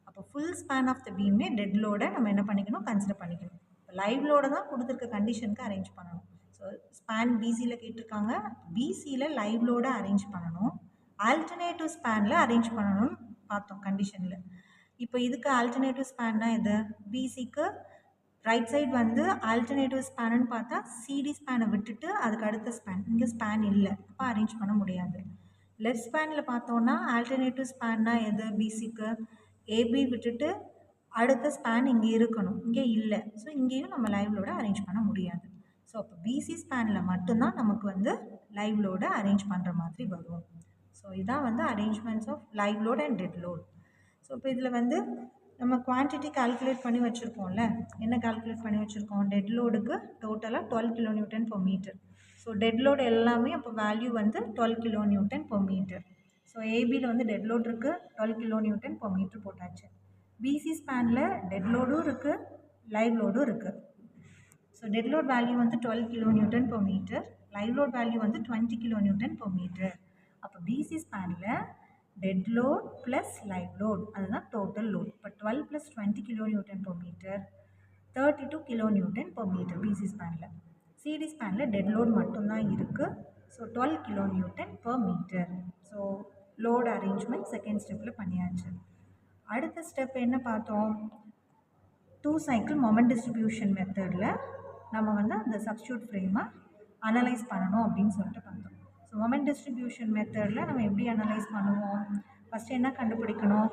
அப்போ ஃபுல் ஸ்பேன் ஆஃப் த பீமே டெட் லோடை நம்ம என்ன பண்ணிக்கணும், கன்சிடர் பண்ணிக்கணும். இப்போ லைவ் லோடை தான் கொடுத்துருக்க கண்டிஷனுக்கு அரேஞ்ச் பண்ணணும். ஸோ ஸ்பேன் பிசியில் கேட்டிருக்காங்க, பிசியில் லைவ் லோடை அரேஞ்ச் பண்ணணும். ஆல்டர்னேட்டிவ் ஸ்பேனில் அரேஞ்ச் பண்ணணும்னு பார்த்தோம் கண்டிஷனில். இப்போ இதுக்கு ஆல்டர்னேட்டிவ் ஸ்பேன்னா இது பிசிக்கு ரைட் சைடு வந்து ஆல்டர்னேட்டிவ் ஸ்பேனுன்னு பார்த்தா சிடி ஸ்பேனை விட்டுட்டு அதுக்கு அடுத்த ஸ்பேன், இங்கே ஸ்பேன் இல்லை, அப்போ அரேஞ்ச் பண்ண முடியாது. லெஃப்ட் ஸ்பேனில் பார்த்தோன்னா ஆல்டர்னேட்டிவ் ஸ்பேன்னா எது, பிசிக்கு ஏபி விட்டுட்டு அடுத்த ஸ்பேன் இங்கே இருக்கணும், இங்கே இல்லை. ஸோ இங்கேயும் நம்ம லைவ் லோடை அரேஞ்ச் பண்ண முடியாது. ஸோ அப்போ பிசி ஸ்பேனில் மட்டும்தான் நமக்கு வந்து லைவ் லோடை அரேஞ்ச் பண்ணுற மாதிரி வரும். ஸோ இதான் வந்து arrangements of live load and dead load. So இப்போ இதில் வந்து நம்ம குவான்டிட்டி கால்குலேட் பண்ணி வச்சுருக்கோம்ல, என்ன கால்குலேட் பண்ணி வச்சுருக்கோம், டெட் லோடுக்கு டோட்டலாக 12 kN per meter. So dead load எல்லாமே அப்போ வேல்யூ வந்து 12 kN per meter. ஸோ ஏபியில் வந்து டெட் லோட் இருக்குது, 12 kN per meter போட்டாச்சு. பிசி ஸ்பேனில் டெட் லோடும் இருக்குது, லைவ் லோடும் இருக்குது. ஸோ டெட் லோட் வேல்யூ வந்து 12 kN per meter, live load value வந்து 20 kN per meter. அப்போ பிசி ஸ்பேனில் dead load plus live load அதுதான் டோட்டல் லோட். இப்போ 12 + 20 kN per meter 32 kN per meter BC ஸ்பேனில். சிடி ஸ்பேனில் டெட் லோட் மட்டும்தான் இருக்குது. So 12 kN per meter. So load arrangement second ஸ்டெப்பில் பண்ணியாச்சு. அடுத்த ஸ்டெப் என்ன பார்த்தோம், 2 cycle மொமெண்ட் டிஸ்ட்ரிபியூஷன் மெத்தடில் நம்ம வந்து அந்த சப்ஸ்டியூட் ஃப்ரேமை அனலைஸ் பண்ணணும் அப்படின்னு சொல்லிட்டு பார்த்தோம். ஸோ மொமெண்ட் டிஸ்ட்ரிபியூஷன் மெத்தடில் நம்ம எப்படி அனலைஸ் பண்ணுவோம், ஃபஸ்ட்டு என்ன கண்டுபிடிக்கணும்,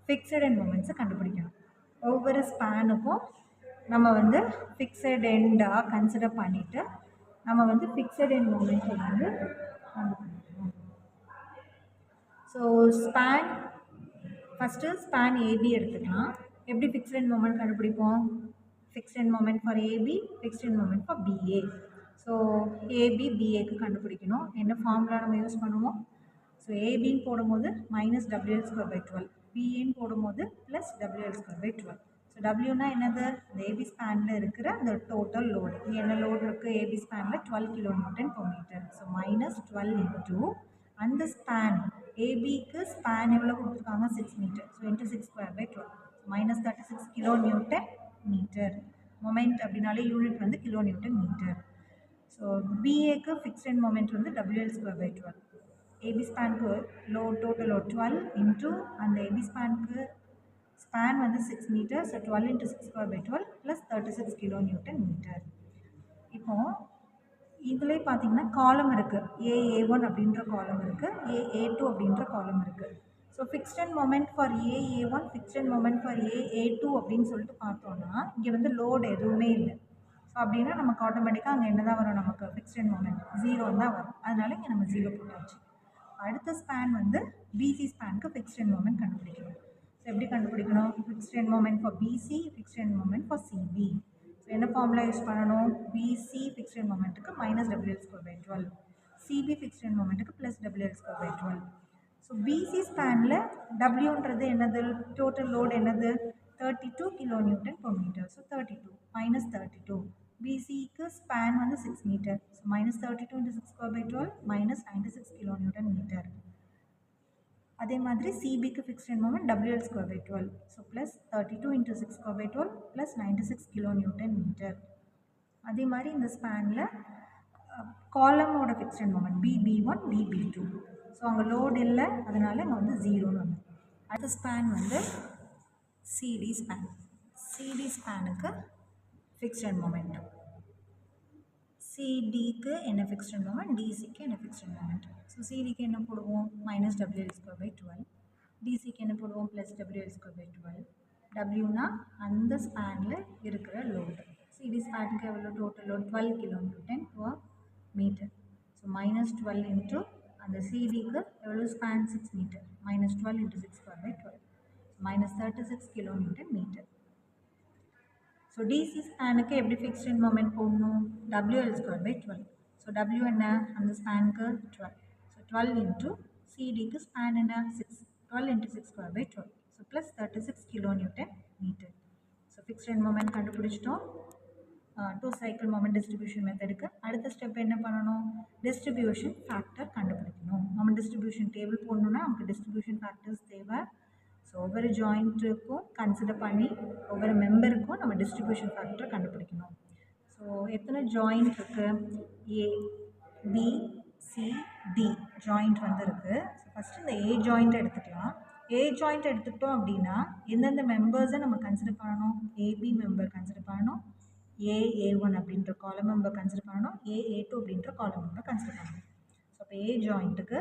ஃபிக்ஸட் எண்ட் மொமெண்ட்ஸை கண்டுபிடிக்கணும். ஒவ்வொரு ஸ்பேனுக்கும் நம்ம வந்து ஃபிக்ஸட் எண்டாக கன்சிடர் பண்ணிவிட்டு நம்ம வந்து ஃபிக்ஸட் எண்ட் மொமெண்ட்டை வந்து கண்டுபிடிக்கணும். So span first span AB எடுத்துக்கலாம். எப்படி ஃபிக்ஸ்ட் எண்ட் மொமெண்ட் கண்டுபிடிப்போம், fixed end moment for AB, fixed end moment for BA. So AB பிஏக்கு கண்டுபிடிக்கணும். என்ன ஃபார்முலா நம்ம யூஸ் பண்ணுவோம், ஸோ ஏபின்னு போடும்போது -WL²/12, பிஏன்னு போடும்போது +WL²/12. ஸோ டபிள்யூனா என்னது, இந்த ஏபி ஸ்பேனில் இருக்கிற அந்த டோட்டல் லோடு. இங்கே என்ன லோடு இருக்குது, ஏபி ஸ்பேனில் 12 kN per meter. So -12 into அந்த ஸ்பேன் ஏபிக்கு ஸ்பேன் எவ்வளோ கொடுத்துருக்காங்க, 6 metre. So into 6²/12 -36 kN metre. Moment அப்படின்னாலே யூனிட் வந்து kN மீட்டர். ஸோ பிஏக்கு ஃபிக்ஸ்ட் எண்ட் மொமெண்ட் வந்து WL²/12. ஏபி ஸ்பேனுக்கு லோட் டோட்டல் லோட் 12 இன்ட்டு அந்த ஏபி ஸ்பேனுக்கு ஸ்பேன் வந்து 6 மீட்டர். So 12 × 6²/12 +36 kN metre. இப்போது இதிலே பார்த்தீங்கன்னா காலம் இருக்குது, ஏஏ1 அப்படின்ற காலம் இருக்குது, ஏஏ2 அப்படின்ற காலம் இருக்குது. So fixed end moment for ஏஏ1, ஃபிக்ஸ்ட் எண்ட் மொமெண்ட் ஃபார் ஏஏ2 அப்படின்னு சொல்லிட்டு பார்த்தோன்னா இங்கே வந்து லோடு எதுவுமே இல்லை. ஸோ அப்படின்னா நமக்கு ஆட்டோமேட்டிக்காக அங்கே என்ன தான் வரும், நமக்கு ஃபிக்ஸ்ட் எண்ட் மொமெண்ட் 0 தான் வரும். அதனால இங்கே நம்ம 0 போட்டாச்சு. அடுத்த ஸ்பேன் வந்து பிசி ஸ்பேனுக்கு ஃபிக்ஸ்ட் எண்ட் மொமெண்ட் கண்டுபிடிக்கணும். ஸோ எப்படி கண்டுபிடிக்கணும், fixed end moment for BC, fixed end moment for CB. So என்ன ஃபார்முலா யூஸ் பண்ணணும், பிசி ஃபிக்ஸ்ட் எண்ட் மொமெண்ட்டுக்கு -WL²/12, சிபி ஃபிக்ஸ்ட் எண்ட் மொமெண்ட்டுக்கு +WL²/12. ஸோ பிசி ஸ்பேனில் டபிள்யூன்றது என்னது, டோட்டல் லோடு என்னது, 32 kN per meter. ஸோ 32 -32. பிசிக்கு ஸ்பேன் வந்து 6 மீட்டர். So -32 × 6²/12 -96 kN metre. அதே மாதிரி சிபிக்கு fixed end moment WL²/12. So +32 × 6²/12 +96 kN metre. அதே மாதிரி இந்த ஸ்பேனில் காலமோட fixed end moment BB1 BB2. So அங்கே லோடு இல்லை, அதனால் இங்கே வந்து 0ன்னு வந்து. அடுத்த ஸ்பேன் வந்து சிடி ஸ்பேன். சிடி ஸ்பேனுக்கு ஃபிக்ஸ்ட் எண்ட் மொமெண்ட், சிடிக்கு என்ன ஃபிக்ஸ்ட் எண்ட் மொமெண்ட், டிசிக்கு என்ன ஃபிக்ஸ்ட் எண்ட் மொமெண்ட். ஸோ சிடிக்கு என்ன போடுவோம், -WL²/12, டிசிக்கு என்ன போடுவோம், +WL²/12. டபிள்யூனா அந்த ஸ்பேனில் இருக்கிற லோடு. சிடி ஸ்பேனுக்கு எவ்வளோ total load, 12 kN per meter. So -12 into அந்த சிடிக்கு எவ்வளோ span, 6 metre. -12 × 6²/12 -36 kN metre. So DC ஸ்பேனுக்கு எப்படி ஃபிக்ஸ்ட் எண்ட் மொமெண்ட் போடணும், WL²/12. ஸோ டபிள்யூ என்ன, அந்த ஸ்பேனுக்கு 12. ஸோ 12 × சிடிக்கு ஸ்பேன் என்ன 6, 12 into 6 square by 12. So plus 36 kilonewton meter. So fixed end moment கண்டுபிடிச்சிட்டோம். டூ சைக்கிள் மொமெண்ட் டிஸ்ட்ரிபியூஷன் மெத்தடுக்கு அடுத்த ஸ்டெப் என்ன பண்ணணும், டிஸ்ட்ரிபியூஷன் ஃபேக்டர் கண்டுபிடிக்கணும். மொமெண்ட் டிஸ்ட்ரிபியூஷன் டேபிள் போடணுன்னா நமக்கு டிஸ்ட்ரிபியூஷன் ஃபேக்டர்ஸ் தேவை. ஸோ ஒவ்வொரு ஜாயிண்ட்டுக்கும் கன்சிடர் பண்ணி ஒவ்வொரு மெம்பருக்கும் நம்ம டிஸ்ட்ரிபியூஷன் ஃபேக்டர் கண்டுபிடிக்கணும். ஸோ எத்தனை ஜாயிண்ட் இருக்குது, ஏ பி சி டி ஜாயிண்ட் வந்து இருக்குது. ஸோ ஃபஸ்ட்டு இந்த ஏ ஜாயிண்ட் எடுத்துக்கலாம். ஏ ஜாயிண்ட் எடுத்துக்கிட்டோம் அப்படின்னா எந்தெந்த மெம்பர்ஸை நம்ம கன்சிடர் பண்ணணும், ஏபி மெம்பர் கன்சிடர் பண்ணணும், ஏ1 அப்படின்ற காலம் மெம்பர் கன்சிடர் பண்ணணும், ஏ2 அப்படின்ற காலம் மெம்பர் கன்சிடர் பண்ணணும். ஸோ இப்போ ஏ ஜாயிண்ட்டுக்கு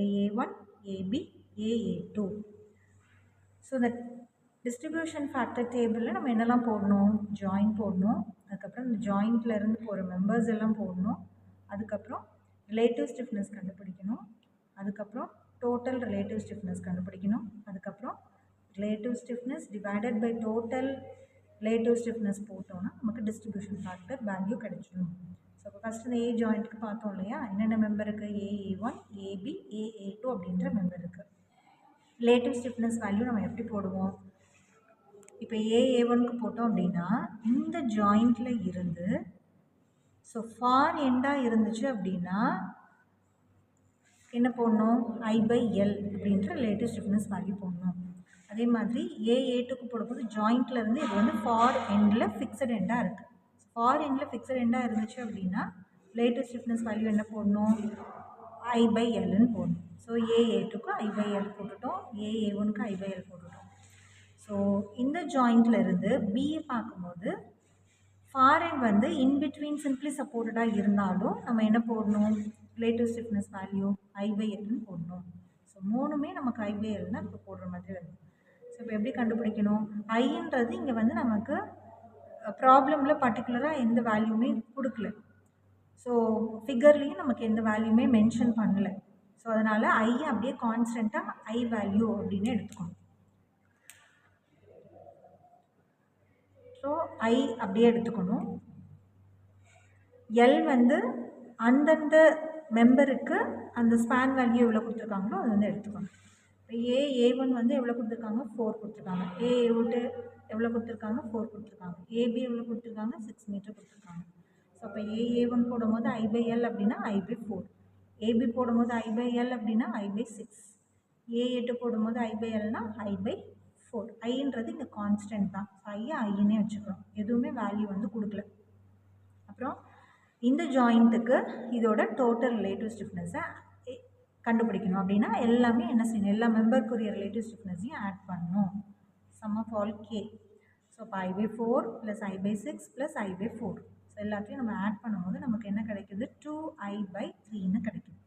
ஏ1 ஏபி ஏ2. ஸோ இந்த டிஸ்ட்ரிபியூஷன் ஃபேக்டர் டேபிளில் நம்ம என்னெல்லாம் போடணும், ஜாயிண்ட் போடணும், அதுக்கப்புறம் இந்த ஜாயிண்ட்டில் இருந்து போகிற மெம்பர்ஸ் எல்லாம் போடணும், அதுக்கப்புறம் ரிலேட்டிவ் ஸ்டிஃப்னஸ் கண்டுபிடிக்கணும், அதுக்கப்புறம் டோட்டல் ரிலேட்டிவ் ஸ்டிஃப்னஸ் கண்டுபிடிக்கணும், அதுக்கப்புறம் relative stiffness divided by total relative stiffness போட்டோன்னா நமக்கு டிஸ்ட்ரிபியூஷன் ஃபேக்டர் வேல்யூ கிடைச்சிடும். ஸோ இப்போ ஃபஸ்ட்டு இந்த ஏ ஜாயிண்ட்டுக்கு பார்த்தோம் இல்லையா, என்னென்ன மெம்பர் இருக்குது, ஏஏ1 ஏபி ஏஏ2 அப்படின்ற மெம்பர் இருக்குது. ரிலேட்டிவ் ஸ்டிஃப்னஸ் வேல்யூ நம்ம எப்படி போடுவோம், இப்போ ஏஏ1க்கு போட்டோம் அப்படின்னா இந்த ஜாயிண்டில் இருந்து ஸோ ஃபார் எண்டாக இருந்துச்சு அப்படின்னா என்ன போடணும், I/L அப்படின்ற ரிலேட்டிவ் ஸ்டிஃப்னஸ் வேல்யூ போடணும். அதே மாதிரி ஏஏ2க்கு போடும்போது ஜாயிண்ட்டில் இருந்து இது வந்து ஃபார் எண்டில் ஃபிக்ஸட் எண்டாக இருக்குது. ஃபார் எண்டில் ஃபிக்ஸட் எண்டாக இருந்துச்சு அப்படின்னா ரிலேட்டிவ் ஸ்டிஃப்னஸ் வேல்யூ என்ன போடணும், I/Lன்னு போடணும். ஸோ ஏஏ2க்கு I/L போட்டுட்டோம், ஏஏ1க்கு I/L போட்டுட்டோம். ஸோ இந்த ஜாயிண்ட்டில் இருந்து பியை பார்க்கும்போது ஃபார் எண்ட் வந்து இன்பிட்வீன் சிம்பிளி சப்போர்ட்டடாக இருந்தாலும் நம்ம என்ன போடணும், ரிலேட்டிவ் ஸ்டிஃப்னஸ் வேல்யூ I/Lன்னு போடணும். ஸோ மூணுமே நமக்கு I/L தான் இப்போ போடுற மாதிரி வருது. ஸோ இப்போ எப்படி கண்டுபிடிக்கணும், ஐன்றது இங்கே வந்து நமக்கு ப்ராப்ளமில் பர்டிகுலராக எந்த வேல்யூமே கொடுக்கல. ஸோ ஃபிகர்லேயும் நமக்கு எந்த வேல்யூமே மென்ஷன் பண்ணல. ஸோ அதனால் ஐ அப்படியே கான்ஸ்டண்ட்டாக ஐ வேல்யூ அப்படின்னு எடுத்துக்கணும். ஸோ ஐ அப்படியே எடுத்துக்கணும். எல் வந்து அந்தந்த மெம்பருக்கு அந்த ஸ்பேன் வேல்யூ எவ்வளோ கொடுத்துருக்காங்களோ அது வந்து எடுத்துக்கணும். இப்போ ஏ1 வந்து எவ்வளோ கொடுத்துருக்காங்க, 4 கொடுத்துருக்காங்க. ஏ2 எவ்வளோ கொடுத்துருக்காங்க, 4 கொடுத்துருக்காங்க. ஏபி எவ்வளோ கொடுத்துருக்காங்க, 6 மீட்டர் கொடுத்துருக்காங்க. ஸோ அப்போ ஏஏ1 போடும்போது I/L அப்படின்னா I/4, ஏபி போடும்போது I/L அப்படின்னா I/6, ஏ8 போடும்போது I/Lனா I/4. ஐன்றது இங்கே கான்ஸ்டன்ட் தான், ஐன்னே வச்சுக்கிறோம், எதுவுமே வேல்யூ வந்து கொடுக்கல. அப்புறம் இந்த ஜாயிண்ட்டுக்கு இதோட டோட்டல் ரிலேட்டிவ் ஸ்டிஃப்னஸை கண்டுபிடிக்கணும் அப்படின்னா எல்லாமே என்ன செய்யணும், எல்லா மெம்பருக்குரிய ரிலேட்டிவ் ஸ்டிஃப்னஸையும் ஆட் பண்ணணும். Sum of all K. So இப்போ I/4 plus I/6 plus I/4. So எல்லாத்தையும் நம்ம ஆட் பண்ணும்போது நமக்கு என்ன கிடைக்குது, 2I/3ன்னு கிடைக்குது.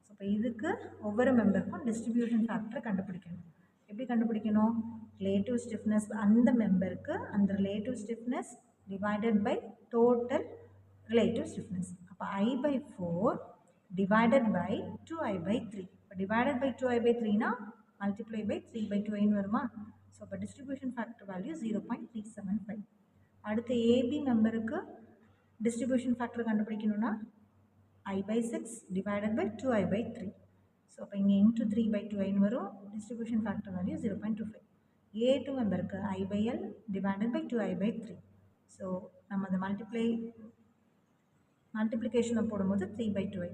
ஸோ இப்போ இதுக்கு ஒவ்வொரு மெம்பருக்கும் டிஸ்ட்ரிபியூஷன் ஃபேக்டரை கண்டுபிடிக்கணும். எப்படி கண்டுபிடிக்கணும், ரிலேட்டிவ் ஸ்டிஃப்னஸ் அந்த மெம்பருக்கு அந்த relative stiffness divided by total relative stiffness. அப்போ I/4 divided by 2I/3. இப்போ divided by 2I/3னா multiply by 3/2 வருமா. ஸோ இப்போ டிஸ்ட்ரிபியூஷன் ஃபேக்டர் வேல்யூ 0.375. அடுத்து ஏபி மெம்பருக்கு டிஸ்ட்ரிபியூஷன் ஃபேக்டர் கண்டுபிடிக்கணும்னா I/6 divided by 2I/3. So அப்போ இங்கே இன்ட்டு 3/2 வரும், டிஸ்ட்ரிபியூஷன் ஃபேக்டர் வேல்யூ 0.25. ஏ2 மெம்பருக்கு I/L divided by 2I/3. So நம்ம அந்த மல்டிப்ளிகேஷனை போடும்போது 3/2.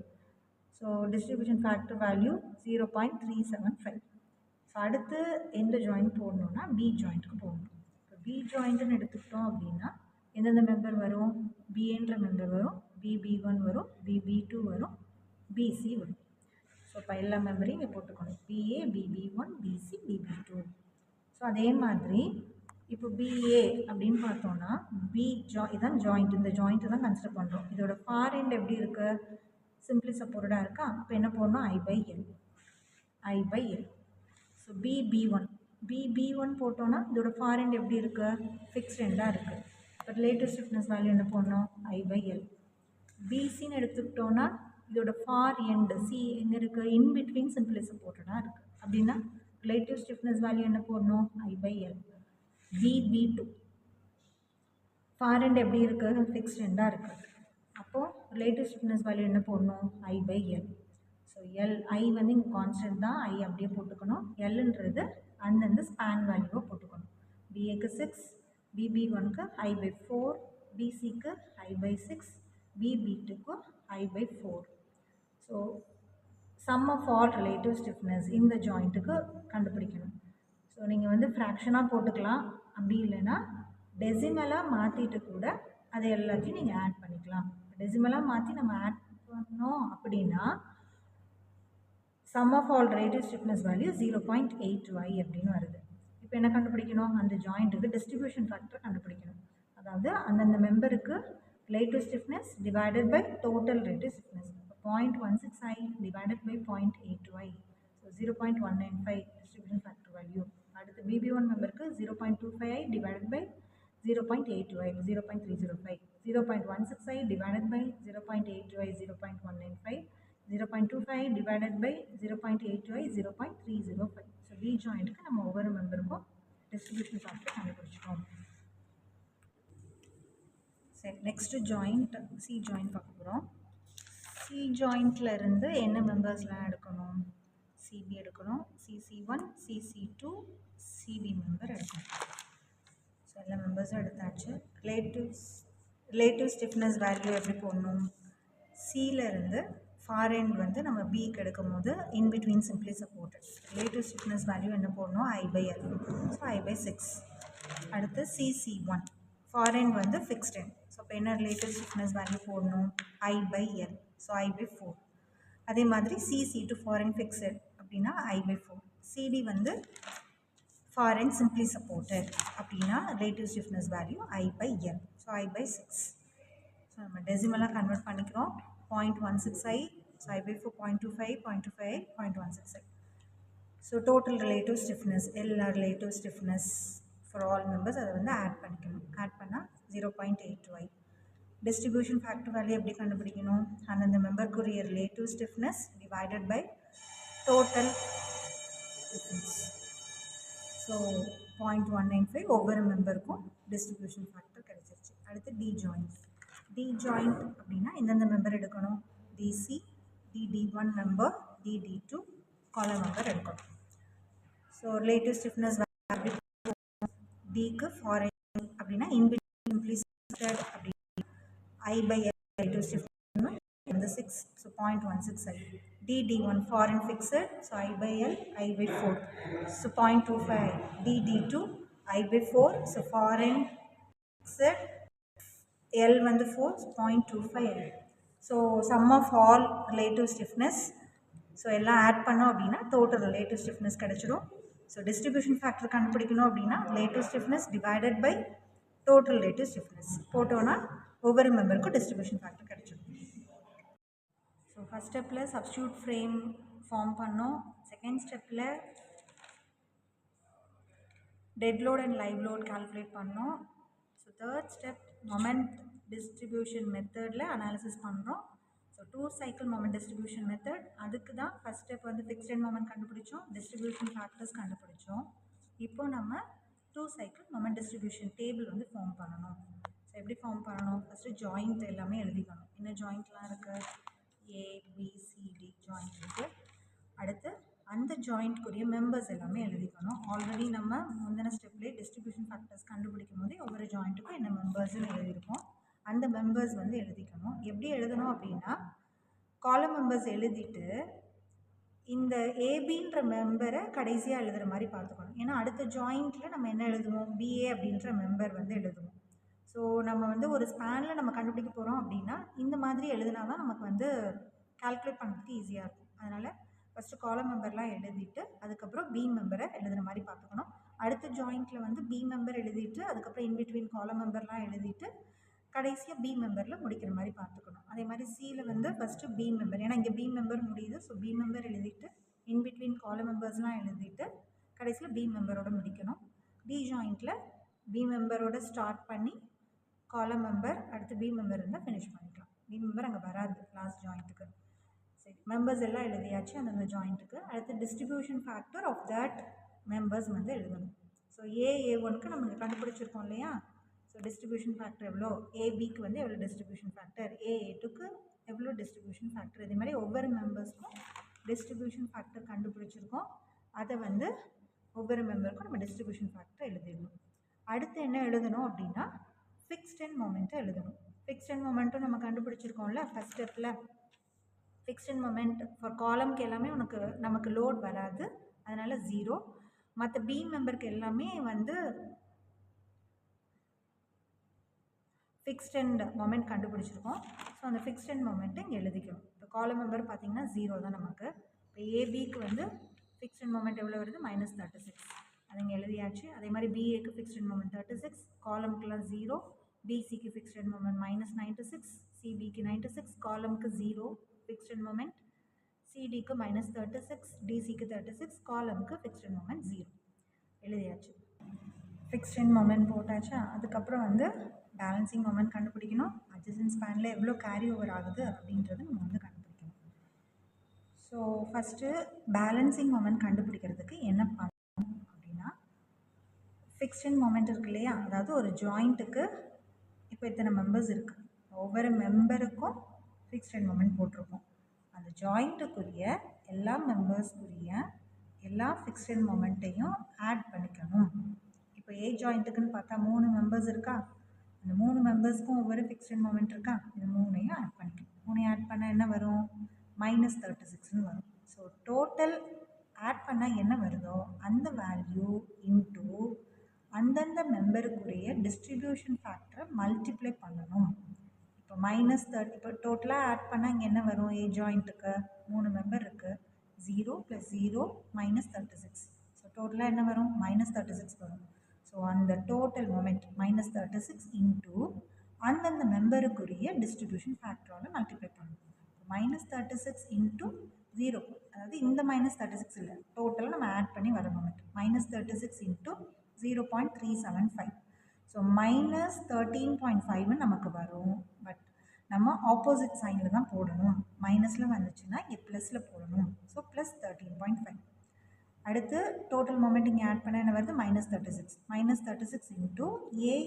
So distribution factor value 0.375. So அடுத்து எந்த ஜாயிண்ட் போடணுன்னா பி ஜாயிண்ட்டுக்கு போடணும். இப்போ பி ஜாயிண்ட்டுன்னு எடுத்துக்கிட்டோம் அப்படின்னா எந்தெந்த மெம்பர் வரும், பிஏன்ற மெம்பர் வரும், பிபி1 வரும், பிபி2 வரும், பிசி வரும். ஸோ இப்போ எல்லா மெம்பரையும் இங்கே போட்டுக்கணும், பிஏ பிபி1 பிசி பிபி2. ஸோ அதே மாதிரி இப்போ பிஏ அப்படின்னு பார்த்தோன்னா இதான் ஜாயிண்ட், இந்த ஜாயிண்ட்டு தான் கன்சிடர் பண்ணுறோம். இதோட ஃபார் எண்ட் எப்படி இருக்குது, சிம்பிளி சப்போர்ட்டடாக இருக்கா. அப்போ என்ன போடணும், I/L. ஸோ பிபி1 போட்டோன்னா இதோட ஃபார் எண்ட் எப்படி இருக்குது, ஃபிக்ஸ்ட் எண்டாக இருக்குது. இப்போ ரிலேட்டிவ் ஸ்டிஃப்னஸ் வேல்யூ என்ன போடணும், I/L. பிசின்னு எடுத்துக்கிட்டோன்னா இதோட ஃபார் எண்டு சி எங்கே இருக்குது, இன்பிட்வீன் சிம்பிளி சப்போர்ட்டடாக இருக்குது. அப்படின்னா ரிலேட்டிவ் ஸ்டிஃப்னஸ் வேல்யூ என்ன போடணும், I/L. பிபி2 ஃபார் எண்ட் எப்படி இருக்குது, ஃபிக்ஸ்ட் எண்டாக இருக்குது. அப்போது ரிலேட்டிவ் ஸ்டிஃப்னஸ் வேல்யூ என்ன போடணும், I/L. ஸோ ஸோ ஐ வந்து இங்கே கான்ஸ்டன்ட் தான், ஐ அப்படியே போட்டுக்கணும். எல்ன்றது அந்தந்த ஸ்பேன் வேல்யூவை போட்டுக்கணும். பிஏக்கு 6, பிபி1க்கு I/4, பிசிக்கு I/6, பிபி2க்கு I/4. So sum of all relative stiffness இந்த ஜாயிண்ட்டுக்கு கண்டுபிடிக்கணும். ஸோ நீங்கள் வந்து ஃப்ராக்ஷனாக போட்டுக்கலாம், அப்படி இல்லைன்னா டெசிமலாக மாற்றிட்டு கூட அதை எல்லாத்தையும் நீங்கள் ஆட் பண்ணிக்கலாம். டெசிமலாக மாற்றி நம்ம ஆட் பண்ணோம் அப்படின்னா sum of all relative stiffness value 0.8y அப்படின்னு வருது. இப்போ என்ன கண்டுபிடிக்கணும்? அந்த ஜாயிண்ட்டுக்கு டிஸ்ட்ரிபியூஷன் ஃபேக்டர் கண்டுபிடிக்கணும். அதாவது அந்தந்த மெம்பருக்கு relative stiffness divided by total relative stiffness. 0.16i divided by 0.8y. So 0.195 distribution factor value. அடுத்து BB1 மெம்பருக்கு 0.25i divided by 0.8y 0.305. 0.16i divided by 0.8y 0.195. 0.25 divided by 0.8y 0.305. So B jointக்கு நம்ம ஒவ்வொரு மெம்பருக்கும் distribution factor கண்டுபிடிச்சிட்டோம். சரி, நெக்ஸ்ட் ஜாயிண்ட் சி ஜாயிண்ட் பார்க்க போகிறோம். சி ஜாயிண்ட்ல இருந்து என்ன மெம்பர்ஸ்லாம் எடுக்கணும்? சிபி எடுக்கணும், சிசி1, சிசி2, சிபி மெம்பர் எடுக்கணும். ஸோ எல்லா மெம்பர்ஸும் எடுத்தாச்சு. ரிலேட்டிவ் ஸ்டிஃப்னஸ் வேல்யூ எப்படி போடணும்? சியிலேருந்து ஃபார் எண்ட் வந்து நம்ம பிக்கு எடுக்கும் போது in between simply supported. Relative stiffness value என்ன போடணும்? I/L. So I/6. அடுத்து சிசி1 ஃபார் எண்ட் வந்து ஃபிக்ஸ்ட் எண்ட். ஸோ இப்போ என்ன ரிலேட்டிவ் ஸ்டிஃப்னஸ் வேல்யூ போடணும்? I/L. So I/4. அதே மாதிரி சிசி2 ஃபார் எண்ட் ஃபிக்ஸட் அப்படின்னா I/4. சிடி வந்து ஃபார் எண்ட் சிம்பிளி சப்போர்ட்டட் அப்படின்னா relative stiffness value I/L. So I/6. So நம்ம டெசிமலாக கன்வெர்ட் பண்ணிக்கிறோம். 0.16i, so I/4 0.25, 0.25i, 0.16i. So total relative stiffness, எல்லா relative stiffness for all members அதை வந்து ஆட் பண்ணிக்கணும். ஆட் பண்ணால் 0.8y. டிஸ்ட்ரிபியூஷன் ஃபேக்டர் வேல்யூ எப்படி கண்டுபிடிக்கணும்? அந்தந்த மெம்பருக்குரிய relative stiffness divided by total stiffness. So 0.195 ஒவ்வொரு மெம்பருக்கும் டிஸ்ட்ரிபியூஷன் ஃபேக்டர் கிடைச்சிருச்சு. அடுத்து டி ஜாயிண்ட். டி ஜாயிண்ட் அப்படின்னா எந்தெந்த மெம்பர் எடுக்கணும்? டிசி, டி1 மெம்பர், டி2 காலம் மெம்பர் எடுக்கணும். ஸோ ரிலேட்டிவ் ஸ்டிஃப்னஸ் டிக்கு ஃபார் அப்படின்னா இன்பிட்வீன் சிம்பிளி சப்போர்ட்டட் அப்படி I/L ரிலேட்டிவ் ஸ்டிஃப்னஸ் இந்த 6. So 0.16i. டி1 far end fixed. So I/L I/4. So 0.25i. டி2 I/4. So far end fixed L வந்து 4, 0.25L. So sum of all relative stiffness. So எல்லாம் ஆட் பண்ணோம் அப்படின்னா டோட்டல் ரிலேட்டிவ் ஸ்டிஃப்னஸ் கிடைச்சிடும். ஸோ டிஸ்ட்ரிபியூஷன் ஃபேக்டர் கண்டுபிடிக்கணும் அப்படின்னா relative stiffness divided by total relative stiffness போட்டோன்னா ஒவ்வொரு மெம்பருக்கும் டிஸ்ட்ரிபியூஷன் ஃபேக்டர் கிடைச்சிடும். ஸோ ஃபஸ்ட் ஸ்டெப்பில் சப்ஸ்டியூட் ஃப்ரேம் ஃபார்ம் பண்ணோம். செகண்ட் ஸ்டெப்பில் dead load and live load calculate பண்ணோம். So third step moment distribution மெத்தடில் அனாலிசிஸ் பண்ணுறோம். So 2 cycle moment distribution method. அதுக்கு தான் ஃபஸ்ட் ஸ்டெப் வந்து ஃபிக்ஸ்ட் எண்ட் மொமெண்ட் கண்டுபிடிச்சோம், டிஸ்ட்ரிபியூஷன் ஃபேக்டர்ஸ் கண்டுபிடிச்சோம். இப்போ நம்ம 2 சைக்கிள் மொமெண்ட் டிஸ்ட்ரிபியூஷன் டேபிள் வந்து ஃபார்ம் பண்ணணும். ஸோ எப்படி ஃபார்ம் பண்ணணும்? ஃபஸ்ட்டு ஜாயிண்ட் எல்லாமே எழுதிக்கணும். என்ன ஜாயிண்ட்லாம் இருக்குது? ஏபிசிடி ஜாயிண்ட் இருக்குது. அடுத்து அந்த ஜாயிண்ட்க்குரிய மெம்பர்ஸ் எல்லாமே எழுதிக்கணும். ஆல்ரெடி நம்ம முந்தின ஸ்டெப்லேயே டிஸ்ட்ரிபியூஷன் ஃபேக்டர்ஸ் கண்டுபிடிக்கும் போது ஒவ்வொரு ஜாயிண்ட்டுக்கும் என்ன மெம்பர்ஸ்னு எழுதியிருக்கோம். அந்த மெம்பர்ஸ் வந்து எழுதிக்கணும். எப்படி எழுதணும் அப்படின்னா காலம் மெம்பர்ஸ் எழுதிட்டு இந்த ஏபின்ற மெம்பரை கடைசியாக எழுதுகிற மாதிரி பார்த்துக்கணும். ஏன்னா அடுத்த ஜாயிண்ட்டில் நம்ம என்ன எழுதுவோம்? பிஏ அப்படின்ற மெம்பர் வந்து எழுதுவோம். ஸோ நம்ம வந்து ஒரு ஸ்பேனில் நம்ம கண்டுபிடிக்க போகிறோம் அப்படின்னா இந்த மாதிரி எழுதினா தான் நமக்கு வந்து கால்குலேட் பண்ணுறதுக்கு ஈஸியாக இருக்கும். அதனால் ஃபஸ்ட்டு காலம் மெம்பர்லாம் எழுதிட்டு அதுக்கப்புறம் பி மெம்பரை எழுதுகிற மாதிரி பார்த்துக்கணும். அடுத்த ஜாயிண்ட்டில் வந்து பி மெம்பர் எழுதிட்டு அதுக்கப்புறம் இன்பிட்வீன் காலம் மெம்பர்லாம் எழுதிட்டு கடைசியாக பி மெம்பரில் முடிக்கிற மாதிரி பார்த்துக்கணும். அதே மாதிரி சியில் வந்து ஃபஸ்ட்டு பி மெம்பர், ஏன்னா இங்கே பி மெம்பர் முடியுது. ஸோ பி மெம்பர் எழுதிட்டு இன்பிட்வீன் காலம் மெம்பர்ஸ்லாம் எழுதிட்டு கடைசியில் பி மெம்பரோட முடிக்கணும். டி ஜாயிண்ட்டில் பி மெம்பரோட ஸ்டார்ட் பண்ணி காலம் மெம்பர் அடுத்து பி மெம்பர் இருந்தால் ஃபினிஷ் பண்ணிக்கலாம். பி மெம்பர் அங்கே வராது லாஸ்ட் ஜாயிண்ட்டுக்கு. சரி, மெம்பர்ஸ் எல்லாம் எழுதியாச்சு அந்தந்த ஜாயிண்ட்டுக்கு. அடுத்து distribution factor of that members வந்து எழுதணும். ஸோ ஏ1க்கு நம்ம கண்டுபிடிச்சிருக்கோம் இல்லையா? ஸோ டிஸ்ட்ரிபியூஷன் ஃபேக்டர் எவ்வளோ? ஏபிக்கு வந்து எவ்வளோ டிஸ்ட்ரிபியூஷன் ஃபேக்டர், ஏ2க்கு எவ்வளோ டிஸ்ட்ரிபியூஷன் ஃபேக்டர், இதே மாதிரி ஒவ்வொரு மெம்பர்ஸ்க்கும் டிஸ்ட்ரிபியூஷன் ஃபேக்டர் கண்டுபிடிச்சிருக்கோம். அதை வந்து ஒவ்வொரு மெம்பருக்கும் நம்ம டிஸ்ட்ரிபியூஷன் ஃபேக்டர் எழுதிடணும். அடுத்து என்ன எழுதணும் அப்படின்னா ஃபிக்ஸ்ட் எண்ட் மொமெண்ட்டை எழுதணும். ஃபிக்ஸ்ட் எண்ட் மொமெண்ட்டும் நம்ம கண்டுபிடிச்சிருக்கோம்ல ஃபஸ்ட் ஸ்டெப்பில். ஃபிக்ஸ்ட் எண்ட் மொமெண்ட் ஃபார் காலம்க்கு எல்லாமே நமக்கு லோட் வராது, அதனால் 0. மற்ற பி மெம்பருக்கு எல்லாமே வந்து ஃபிக்ஸ்ட் எண்ட் மொமெண்ட் கண்டுபிடிச்சிருக்கோம். ஸோ அந்த ஃபிக்ஸ்ட் எண்ட் மொமெண்ட்டை இங்கே எழுதிக்கணும். இப்போ காலம் மெம்பர் பார்த்திங்கன்னா 0 தான் நமக்கு. இப்போ ஏபிக்கு வந்து ஃபிக்ஸ்ட் எண்ட் மொமெண்ட் எவ்வளோ வருது? -36. அது இங்கே எழுதியாச்சு. அதே மாதிரி பிஏக்கு ஃபிக்ஸ்ட் எண்ட் மொமெண்ட் 36, காலம்க்குலாம் 0. பிசிக்கு ஃபிக்ஸ்ட் எண்ட் மொமெண்ட் -96, சிபிக்கு 96, காலம்க்கு 0 ஃபிக்ஸ்ட் எண்ட் மொமெண்ட், சிடிக்கு -36, டிசிக்கு 36, காலம்க்கு ஃபிக்ஸ்ட் எண்ட் மொமெண்ட் 0 எழுதியாச்சு. ஃபிக்ஸ்ட் எண்ட் மொமெண்ட் போட்டாச்சா? அதுக்கப்புறம் வந்து பேலன்சிங் மொமெண்ட் கண்டுபிடிக்கணும். அட்ஜசன்ட் ஸ்பேனில் எவ்வளோ கேரி ஓவர் ஆகுது அப்படின்றது நம்ம வந்து கண்டுபிடிக்கணும். ஸோ ஃபஸ்ட்டு பேலன்சிங் மொமெண்ட் கண்டுபிடிக்கிறதுக்கு என்ன பண்ணணும் அப்படின்னா, ஃபிக்ஸ்ட் எண்ட் மொமெண்ட் இருக்கு இல்லையா, அதாவது ஒரு ஜாயிண்ட்டுக்கு இப்போ இத்தனை மெம்பர்ஸ் இருக்குது, ஒவ்வொரு மெம்பருக்கும் ஃபிக்ஸ்ட் எண்ட் மொமெண்ட் போட்டிருக்கோம். அந்த ஜாயிண்ட்டுக்குரிய எல்லா மெம்பர்ஸ்க்குரிய எல்லா ஃபிக்ஸ்ட் எண்ட் மொமெண்ட்டையும் ஆட் பண்ணிக்கணும். இப்போ ஏ ஜாயிண்ட்டுக்குன்னு பார்த்தா 3 மெம்பர்ஸ் இருக்கா, அந்த 3 மெம்பர்ஸ்க்கும் ஒவ்வொரு ஃபிக்ஸ்ட் எண்ட் மொமெண்ட் இருக்கா, இந்த 3ஐயும் ஆட் பண்ணிக்கணும். 3ஐயும் ஆட் பண்ணால் என்ன வரும்? -36ன்னு வரும். ஸோ டோட்டல் ஆட் பண்ணால் என்ன வருதோ அந்த வேல்யூ இன்ட்டு அந்தந்த மெம்பருக்குரிய டிஸ்ட்ரிபியூஷன் ஃபேக்டரை மல்டிப்ளை பண்ணணும். இப்போ -30, இப்போ டோட்டலாக ஆட் பண்ணால் இங்கே என்ன வரும்? ஏ ஜாயிண்ட்டுக்கு 3 மெம்பர் இருக்குது, 0 + 0 -36. ஸோ டோட்டலாக என்ன வரும்? -36 வரும். ஸோ அந்த டோட்டல் மொமெண்ட் -36 இன்ட்டு அந்தந்த மெம்பருக்குரிய டிஸ்ட்ரிபியூஷன் ஃபேக்டரால் மல்டிப்ளை பண்ணணும். -36 இன்ட்டு 0, அதாவது இந்த -36 இல்லை, டோட்டலாக நம்ம ஆட் பண்ணி வர மொமெண்ட் -36 இன்ட்டு 0.375. ஸோ -13.5 நமக்கு வரும். பட் நம்ம ஆப்போசிட் சைனில் தான் போடணும். மைனஸில் வந்துச்சுன்னா இங்கே ப்ளஸில் போடணும். ஸோ +13.5. அடுத்து டோட்டல் மொமெண்ட் இங்கே ஆட் பண்ண என்ன வருது? -36. -36 இன்ட்டு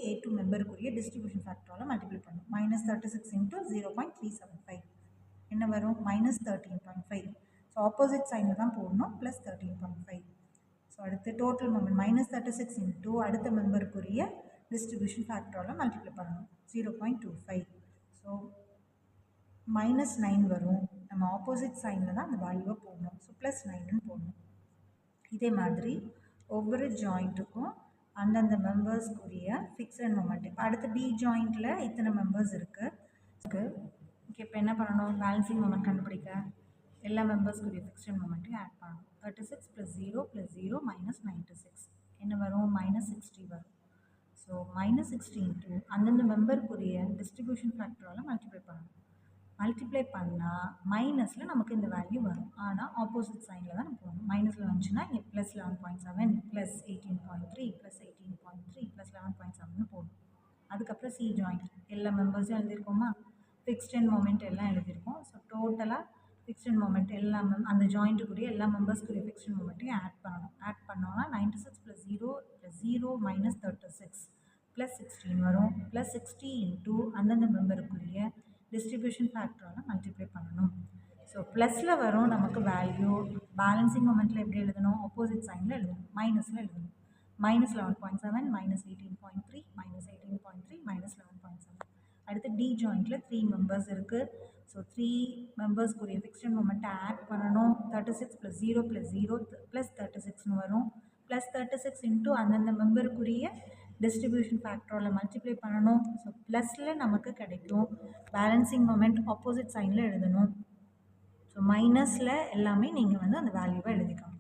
A2 மெம்பருக்குரிய டிஸ்ட்ரிபியூஷன் ஃபேக்டரால் மல்டிப்ளை பண்ணணும். -36 இன்ட்டு 0.375 என்ன வரும்? -13.5. ஸோ ஆப்போசிட் சைனில் தான் போடணும், +13.5. ஸோ அடுத்து டோட்டல் மொமெண்ட் -36 இன்ட்டு அடுத்த மெம்பருக்குரிய டிஸ்ட்ரிபியூஷன் ஃபேக்டரால் மல்டிப்ளை பண்ணணும், 0.25. ஸோ -9 வரும். நம்ம ஆப்போசிட் சைனில் தான் அந்த வேல்யூவை போடணும். ஸோ +9ன்னு போடணும். இதே மாதிரி ஒவ்வொரு ஜாயிண்ட்டுக்கும் அந்தந்த மெம்பர்ஸ்க்குரிய ஃபிக்ஸட் மொமெண்ட். இப்போ அடுத்த பி ஜாயிண்ட்டில் இத்தனை மெம்பர்ஸ் இருக்குது. ஓகே, இப்போ என்ன பண்ணணும்? பேலன்சிங் மொமெண்ட் கண்டுபிடிக்க எல்லா மெம்பர்ஸ்க்குரிய ஃபிக்ஸட் மொமெண்ட்டையும் ஆட் பண்ணணும். 36 + 0 + 0 -96 என்ன வரும்? -60 வரும். ஸோ -60 இன்ட்டு அந்தந்த மெம்பருக்குரிய டிஸ்ட்ரிபியூஷன் ஃபேக்டரால் மல்டிப்ளை பண்ணணும். மல்டிப்ளை பண்ணால் மைனஸில் நமக்கு இந்த வேல்யூ வரும். ஆனால் ஆப்போசிட் சைனில் தான் நம்ம போகணும். மைனஸில் வந்துச்சுன்னா இங்கே +11.7 +18.3 +18.3 +11.7ன்னு போகணும். அதுக்கப்புறம் சி ஜாயிண்ட் எல்லா மெம்பர்ஸும் எழுதியிருக்கோமா? ஃபிக்ஸ்ட் எண்ட் மொமெண்ட் எல்லாம் எழுதியிருக்கோம். ஸோ டோட்டலாக ஃபிக்ஸ்ட் எண்ட் மொமெண்ட் எல்லா அந்த ஜாயிண்ட்டுக்குரிய எல்லா மெம்பர்ஸ்க்குரிய ஃபிக்ஸ்ட் எண்ட் மொமெண்ட்டையும் ஆட் பண்ணணும். ஆட் பண்ணோன்னா 96 + 0 + 0 -36 +16 வரும். +60 இன்ட்டு அந்தந்த மெம்பருக்குரிய டிஸ்ட்ரிபியூஷன் ஃபேக்டரால் மல்டிப்ளை பண்ணணும். ஸோ ப்ளஸில் வரும் நமக்கு வேல்யூ. பேலன்சிங் மொமெண்ட்டில் எப்படி எழுதணும்? ஆப்போசிட் சைனில் எழுதணும், மைனஸில் எழுதணும். -11.7 -18.3 -18.3 -11.7. அடுத்து டி ஜாயிண்ட்டில் 3 மெம்பர்ஸ் இருக்குது. ஸோ 3 மெம்பர்ஸ்க்குரிய ஃபிக்ஸ்ட் மொமெண்ட்டை ஆட் பண்ணணும். 36 + 0 + 0 +36ன்னு வரும். +36 இன்ட்டு அந்தந்த மெம்பருக்குரிய டிஸ்ட்ரிபியூஷன் ஃபேக்டரால் மல்டிப்ளை பண்ணணும். ஸோ ப்ளஸில் நமக்கு கிடைக்கும். பேலன்சிங் மொமெண்ட் ஆப்போசிட் சைனில் எழுதணும். ஸோ மைனஸில் எல்லாமே நீங்கள் வந்து அந்த வேல்யூவை எழுதிக்கணும்.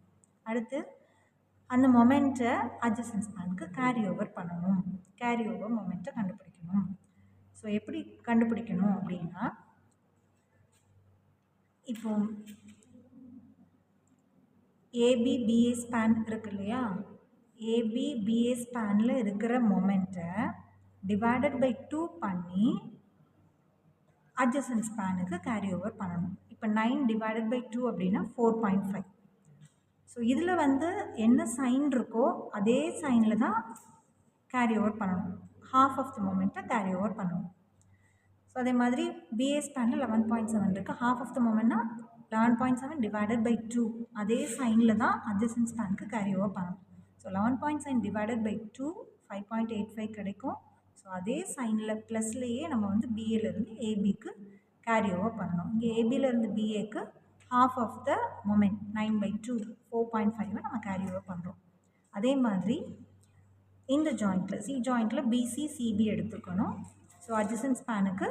அடுத்து அந்த மொமெண்ட்டை அட்ஜசன்ட் ஸ்பேனுக்கு கேரி ஓவர் பண்ணணும். கேரி ஓவர் மொமெண்ட்டை கண்டுபிடிக்கணும். ஸோ எப்படி கண்டுபிடிக்கணும் அப்படின்னா, இப்போ ஏபிபிஏ ஸ்பேன் இருக்கு இல்லையா, ஏபிபிஏ ஸ்பேனில் இருக்கிற மொமெண்ட்டை டிவைடட் பை 2 பண்ணி அட்ஜசன்ட் ஸ்பேனுக்கு கேரி ஓவர் பண்ணணும். இப்போ 9 டிவைடட் பை 2 அப்படின்னா 4.5. ஸோ இதில் வந்து என்ன சைன் இருக்கோ அதே சைனில் தான் கேரி ஓவர் பண்ணணும். ஹாஃப் ஆஃப் த மொமெண்ட்டை கேரி ஓவர் பண்ணணும். ஸோ அதே மாதிரி பிஏ ஸ்பேனில் 11.7 இருக்குது. ஹாஃப் ஆஃப் த மொமெண்ட்னா 11.7 டிவைடட் பை 2 அதே சைனில் தான் அட்ஜசன்ட் ஸ்பேனுக்கு கேரி ஓவர் பண்ணணும். ஸோ 11.7 டிவைடட் பை 2 5.85 கிடைக்கும். ஸோ அதே சைனில் ப்ளஸ்லேயே நம்ம வந்து பிஏலேருந்து ஏபிக்கு கேரி ஓவர் பண்ணணும். இங்கே ஏபியிலேருந்து பிஏக்கு half of the moment 9/2 4.5 நம்ம கேரி ஓவர் பண்ணுறோம். அதே மாதிரி இந்த ஜாயிண்ட்டில் சி ஜாயிண்ட்டில் பிசி சிபி எடுத்துக்கணும். ஸோ அட்ஜசன்ட் ஸ்பேனுக்கு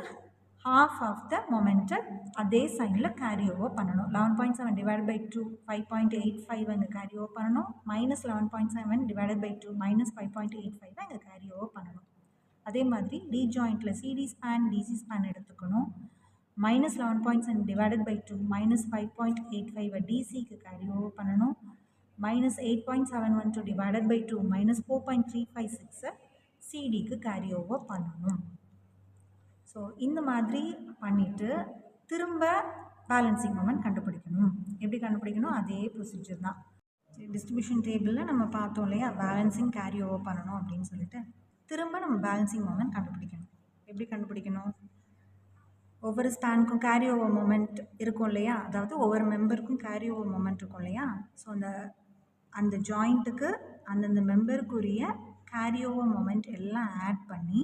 half of the மொமெண்ட்டை அதே சைனில் கேரி ஓவர் பண்ணணும். 11.7 டிவைட் பை 2 5.85 அங்கே கேரி ஓவர் பண்ணணும். மைனஸ் 11.7 டிவைடட் பை 2 மைனஸ் 5.85 அங்கே கேரி ஓவர் பண்ணணும். அதே மாதிரி டி ஜாயிண்ட்டில் சிடி ஸ்பேன் டிசி ஸ்பேன் எடுத்துக்கணும். மைனஸ் 11.7 டிவைடட் பை 2 மைனஸ் 5.85 டிசிக்கு கேரி ஓவர் பண்ணணும். மைனஸ் 8.712 டிவைடட் பை 2 மைனஸ் 4.356 சிடிக்கு கேரி ஓவர் பண்ணணும். ஸோ இந்த மாதிரி பண்ணிவிட்டு திரும்ப பேலன்சிங் மொமெண்ட் கண்டுபிடிக்கணும். எப்படி கண்டுபிடிக்கணும்? அதே ப்ரொசீஜர் தான். டிஸ்ட்ரிபியூஷன் டேபிளில் நம்ம பார்த்தோம் இல்லையா, பேலன்சிங் கேரி ஓவர் பண்ணணும் அப்படின்னு சொல்லிட்டு திரும்ப நம்ம பேலன்சிங் மொமெண்ட் கண்டுபிடிக்கணும். எப்படி கண்டுபிடிக்கணும்? ஒவ்வொரு ஸ்பேனுக்கும் கேரி ஓவர் மொமெண்ட் இருக்கும் இல்லையா, அதாவது ஒவ்வொரு மெம்பருக்கும் கேரி ஓவர் மொமெண்ட் இருக்கும் இல்லையா. ஸோ அந்த ஜாயிண்ட்டுக்கு அந்தந்த மெம்பருக்குரிய கேரி ஓவர் மொமெண்ட் எல்லாம் ஆட் பண்ணி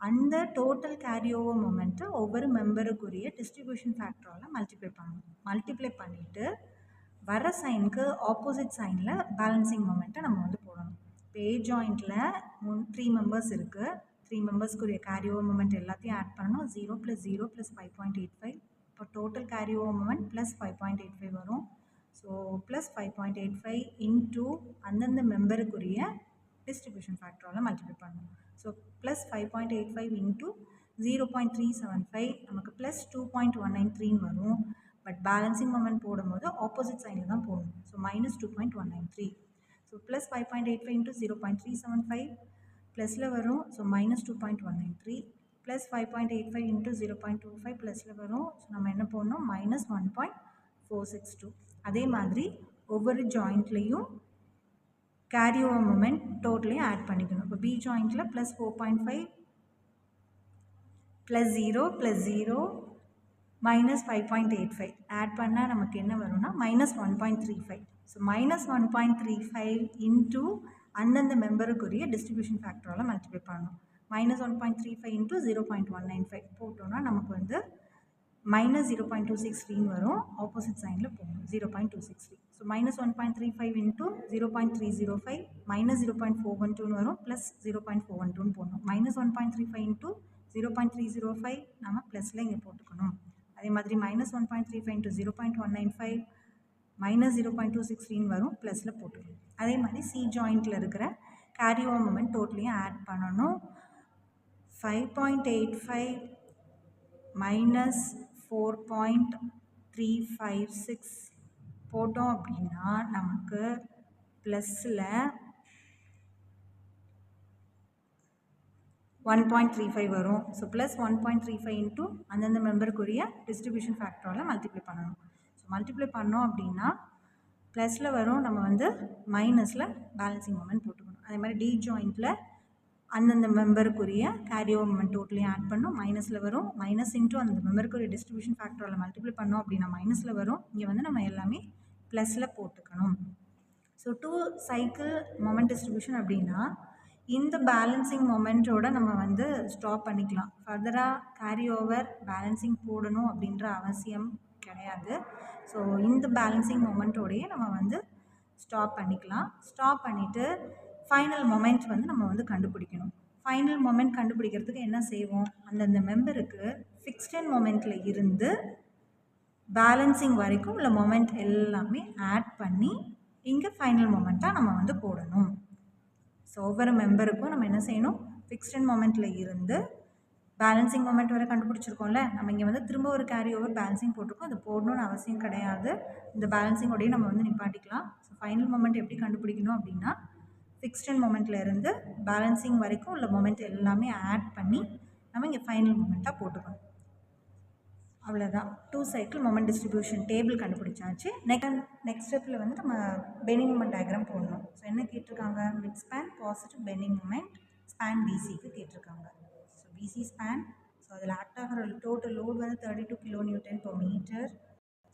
அந்த டோட்டல் கேரி ஓவர் மொமெண்ட்டை ஒவ்வொரு மெம்பருக்குரிய டிஸ்ட்ரிபியூஷன் ஃபேக்டரால் மல்டிப்ளை பண்ணணும். மல்டிப்ளை பண்ணிவிட்டு வர சைனுக்கு ஆப்போசிட் சைனில் பேலன்சிங் மொமெண்ட்டை நம்ம வந்து போடணும். இப்போ ஏ ஜாயிண்ட்டில் 3 மெம்பர்ஸ் இருக்குது. 3 மெம்பர்ஸ்க்குரிய கேரி ஓவர் மொமெண்ட் எல்லாத்தையும் ஆட் பண்ணணும். 0 + 0 + 5.85. இப்போ total carry over moment plus 5.85 வரும். ஸோ ப்ளஸ் 5.85 இன்டூ அந்தந்த மெம்பருக்குரிய டிஸ்ட்ரிபியூஷன் ஃபேக்டரால் மல்டிப்ளை பண்ணணும். ஸோ ப்ளஸ் 5.85 இன்டூ 0.375 நமக்கு ப்ளஸ் 2.193 வரும். பட் பேலன்சிங் மொமெண்ட் போடும்போது ஆப்போசிட் சைனில் தான் போடணும். So minus 2.193. So plus 5.85 into 0.375 ப்ளஸில் வரும். ஸோ மைனஸ் 2.193 ப்ளஸ் 5.85 இன்டூ 0.25 ப்ளஸில் வரும். ஸோ நம்ம என்ன போடணும்? மைனஸ் 1.462. அதே மாதிரி ஒவ்வொரு ஜாயிண்ட்லேயும் கேரி ஓவர் மொமெண்ட் டோட்டலையும் ஆட் பண்ணிக்கணும். இப்போ பி ஜாயிண்ட்டில் plus 4.5 plus 0 plus 0 minus 5.85 add பண்ணால் நமக்கு என்ன வரும்னா மைனஸ் 1.35. ஸோ மைனஸ் 1.35 இன்டூ அந்தந்த மெம்பருக்குரிய டிஸ்ட்ரிபியூஷன் ஃபேக்டரால் மல்டிப்ளை பண்ணணும். மைனஸ் 1.35 இன்டூ 0.195 போட்டோன்னா நமக்கு வந்து மைனஸ் 0.263 வரும். ஆப்போசிட் சைனில் போகணும். 0.263. ஸோ மைனஸ் 1.35 இன்டூ 0.305 மைனஸ் 0.412 வரும். ப்ளஸ் 0.412 போடணும். மைனஸ் 1.35 இன்டூ 0.305 நம்ம ப்ளஸில் இங்கே போட்டுக்கணும். அதே மாதிரி மைனஸ் 1.35 இன்டூ 0.195 மைனஸ் 0.216 வரும். ப்ளஸில் போட்டுக்கணும். அதே மாதிரி சி ஜாயிண்ட்டில் இருக்கிற கேரி ஓவர் மொமெண்ட் டோட்டலையும் ஆட் பண்ணணும். 5.85 மைனஸ் 4.356 போட்டோம் அப்படின்னா நமக்கு ப்ளஸில் 1.35 வரும். ஸோ ப்ளஸ் 1.35 இன்டூ அந்தந்த மெம்பருக்குரிய டிஸ்ட்ரிபியூஷன் ஃபேக்டரால் மல்டிப்ளை பண்ணணும். ஸோ மல்டிப்ளை பண்ணோம் அப்படின்னா ப்ளஸில் வரும். நம்ம வந்து மைனஸில் பேலன்சிங் மொமெண்ட் போட்டுக்கணும். அதே மாதிரி டி ஜாயிண்ட்டில் அந்தந்த மெம்பருக்குரிய கேரி ஓவர் மொமெண்ட் டோட்டலையும் ஆட் பண்ணணும். மைனஸில் வரும். மைனஸ் இன்டூ அந்த மெம்பருக்குரிய டிஸ்ட்ரிபியூஷன் ஃபேக்டரால் மல்டிப்ளை பண்ணோம் அப்படின்னா மைனஸில் வரும். இங்கே வந்து நம்ம எல்லாமே ப்ளஸில் போட்டுக்கணும். ஸோ 2 சைக்கிள் மொமெண்ட் டிஸ்ட்ரிபியூஷன் அப்படின்னா இந்த பேலன்சிங் மொமெண்ட்டோட நம்ம வந்து ஸ்டாப் பண்ணிக்கலாம். ஃபர்தராக கேரி ஓவர் பேலன்சிங் போடணும் அப்படின்ற அவசியம் கிடையாது. ஸோ இந்த பேலன்சிங் மொமெண்ட்டோடையே நம்ம வந்து ஸ்டாப் பண்ணிக்கலாம். ஸ்டாப் பண்ணிவிட்டு ஃபைனல் மொமெண்ட் வந்து நம்ம வந்து கண்டுபிடிக்கணும். ஃபைனல் மொமெண்ட் கண்டுபிடிக்கிறதுக்கு என்ன செய்வோம்? அந்தந்த மெம்பருக்கு ஃபிக்ஸ்ட் மொமெண்ட்டில் இருந்து பேலன்சிங் வரைக்கும் உள்ள மொமெண்ட் எல்லாமே ஆட் பண்ணி இங்கே ஃபைனல் மொமெண்ட்டாக நம்ம வந்து போடணும். ஸோ ஒவ்வொரு மெம்பருக்கும் நம்ம என்ன செய்யணும்? ஃபிக்ஸ்ட் மொமெண்ட்டில் இருந்து பேலன்சிங் மொமெண்ட் வரை கண்டுபிடிச்சிருக்கோம்ல, நம்ம இங்கே வந்து திரும்ப ஒரு கேரி ஓவர் பேலன்சிங் போட்டிருக்கோம். அது போடணும்னு அவசியம் கிடையாது. இந்த பேலன்சிங்கோடையே நம்ம வந்து நிப்பாட்டிக்கலாம். ஸோ ஃபைனல் மொமெண்ட் எப்படி கண்டுபிடிக்கணும் அப்படின்னா ஃபிக்ஸ்ட் மொமெண்ட்டில் இருந்து பேலன்சிங் வரைக்கும் உள்ள மொமெண்ட் எல்லாமே ஆட் பண்ணி நம்ம இங்கே ஃபைனல் மொமெண்ட்டாக போட்டுக்கணும். அவ்வளோதான். 2 சைக்கிள் மொமெண்ட் டிஸ்ட்ரிபியூஷன் டேபிள் கண்டுபிடிச்சாச்சு. நெக்ஸ்ட் ஸ்டெப்பில் வந்து நம்ம பெண்டிங் மொமெண்ட் டயக்ராம் போடணும். ஸோ என்ன கேட்டிருக்காங்க? Mid span positive bending moment span பிசிக்கு கேட்டிருக்காங்க. So BC span. ஸோ அதில் ஆக்ட் ஆகிற டோட்டல் லோட் வந்து 32 kN/m.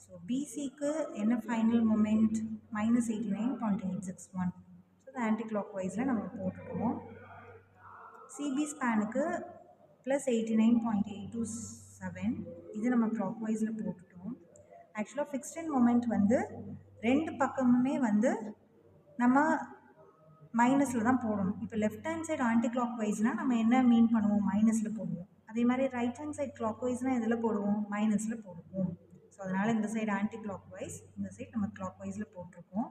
ஸோ பிசிக்கு என்ன ஃபைனல் மொமெண்ட் -89.861. ஸோ இது ஆன்டி கிளாக் வைஸில் நம்ம போட்டுக்குவோம். சிபி ஸ்பேனுக்கு +89.827, இது நம்ம கிளாக் வைஸில் போட்டுட்டோம். ஆக்சுவலாக ஃபிக்ஸ்ட் மொமெண்ட் வந்து ரெண்டு பக்கமுமே வந்து நம்ம மைனஸில் தான் போடணும். இப்போ left hand side anti clock வைஸ்னால் நம்ம என்ன மீன் பண்ணுவோம், மைனஸில் போடுவோம். அதே மாதிரி ரைட் ஹேண்ட் சைடு கிளாக் வைஸ்னால் எதில் போடுவோம், மைனஸில் போடுவோம். ஸோ அதனால் இந்த சைடு ஆன்டி கிளாக் வைஸ், இந்த சைடு நம்ம கிளாக் வைஸில் போட்டிருக்கோம்.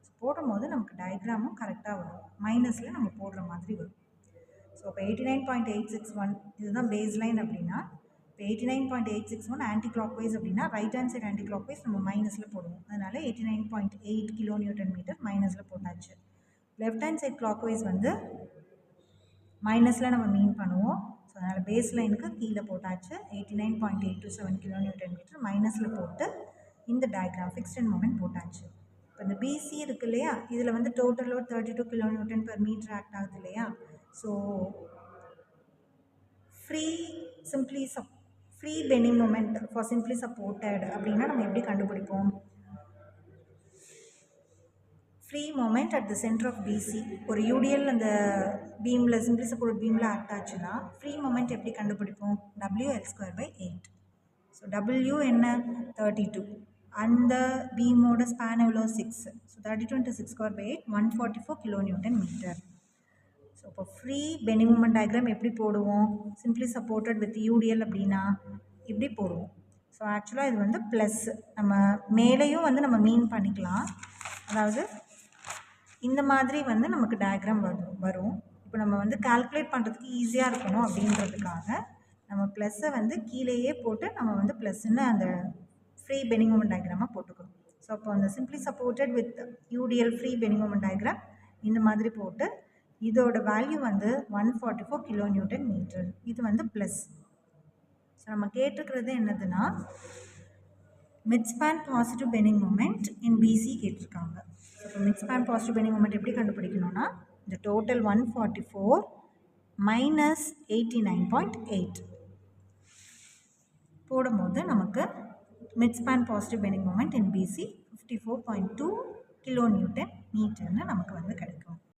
ஸோ போடும்போது நமக்கு டயக்ராமும் கரெக்டாக வரும், மைனஸில் நம்ம போடுற மாதிரி வரும். ஸோ இப்போ 89.861 இதுதான் பேஸ் லைன் அப்படின்னா, இப்போ 89.861 ஆன்டி கிளாக் வைஸ் அப்படின்னா right hand side anti clock wise நம்ம மைனஸில் போடுவோம். அதனால் 89.8 kN/m மைனஸில் போட்டாச்சு. Left hand side clockwise வந்து மைனஸில் நம்ம மீன் பண்ணுவோம். ஸோ அதனால் பேஸ் லைனுக்கு கீழே போட்டாச்சு. 89.827 kN/m மைனஸில் போட்டு இந்த டயக்ராம் ஃபிக்ஸ்ட் மொமெண்ட் போட்டாச்சு. இப்போ இந்த பிசி இருக்குது இல்லையா, இதில் வந்து டோட்டல் லோட் 32 kN/m ஆக்ட் ஆகுது இல்லையா. So free bending moment for simply supported அப்படின்னா நம்ம எப்படி கண்டுபிடிப்போம்? Free moment at the centre of BC, ஒரு யூடிஎல் அந்த பீமில் சிம்பிளி சப்போர்ட் பீமில் ஆக்ட் ஆச்சுன்னா ஃப்ரீ மொமெண்ட் எப்படி கண்டுபிடிப்போம்? WL²/8. ஸோ W என்ன? 32. அந்த பீமோட ஸ்பேன் எவ்வளோ? 6. So 32 × 6²/8 144 kN/m. ஸோ இப்போ ஃப்ரீ பெண்டிங் மொமெண்ட் டயக்ராம் எப்படி போடுவோம்? சிம்பிளி சப்போர்ட்டட் வித் யூடிஎல் அப்படின்னா இப்படி போடுவோம். ஸோ ஆக்சுவலாக இது வந்து ப்ளஸ், நம்ம மேலேயும் வந்து நம்ம மீன் பண்ணிக்கலாம். அதாவது இந்த மாதிரி வந்து நமக்கு டயக்ராம் வரும். இப்போ நம்ம வந்து கால்குலேட் பண்ணுறதுக்கு ஈஸியாக இருக்கணும் அப்படின்றதுக்காக நம்ம ப்ளஸ்ஸை வந்து கீழேயே போட்டு நம்ம வந்து ப்ளஸ்ன்னு அந்த ஃப்ரீ பெண்டிங் மொமெண்ட் டயக்ராமாக போட்டுக்கிறோம். ஸோ அப்போ அந்த simply supported with UDL free bending moment diagram இந்த மாதிரி போட்டு இதோட வேல்யூ வந்து 144 kN/m. இது வந்து ப்ளஸ். ஸோ நம்ம கேட்டிருக்கிறது என்னதுன்னா midspan positive bending moment in BC கேட்டிருக்காங்க. இப்போ மிட்ஸ்பேன் பாசிட்டிவ் பெண்டிங் மொமெண்ட் எப்படி கண்டுபிடிக்கணும்னா இந்த டோட்டல் 144 மைனஸ் 89.8 போடும்போது நமக்கு midspan positive bending moment in BC 54.2 kN/m நமக்கு வந்து கிடைக்கும்.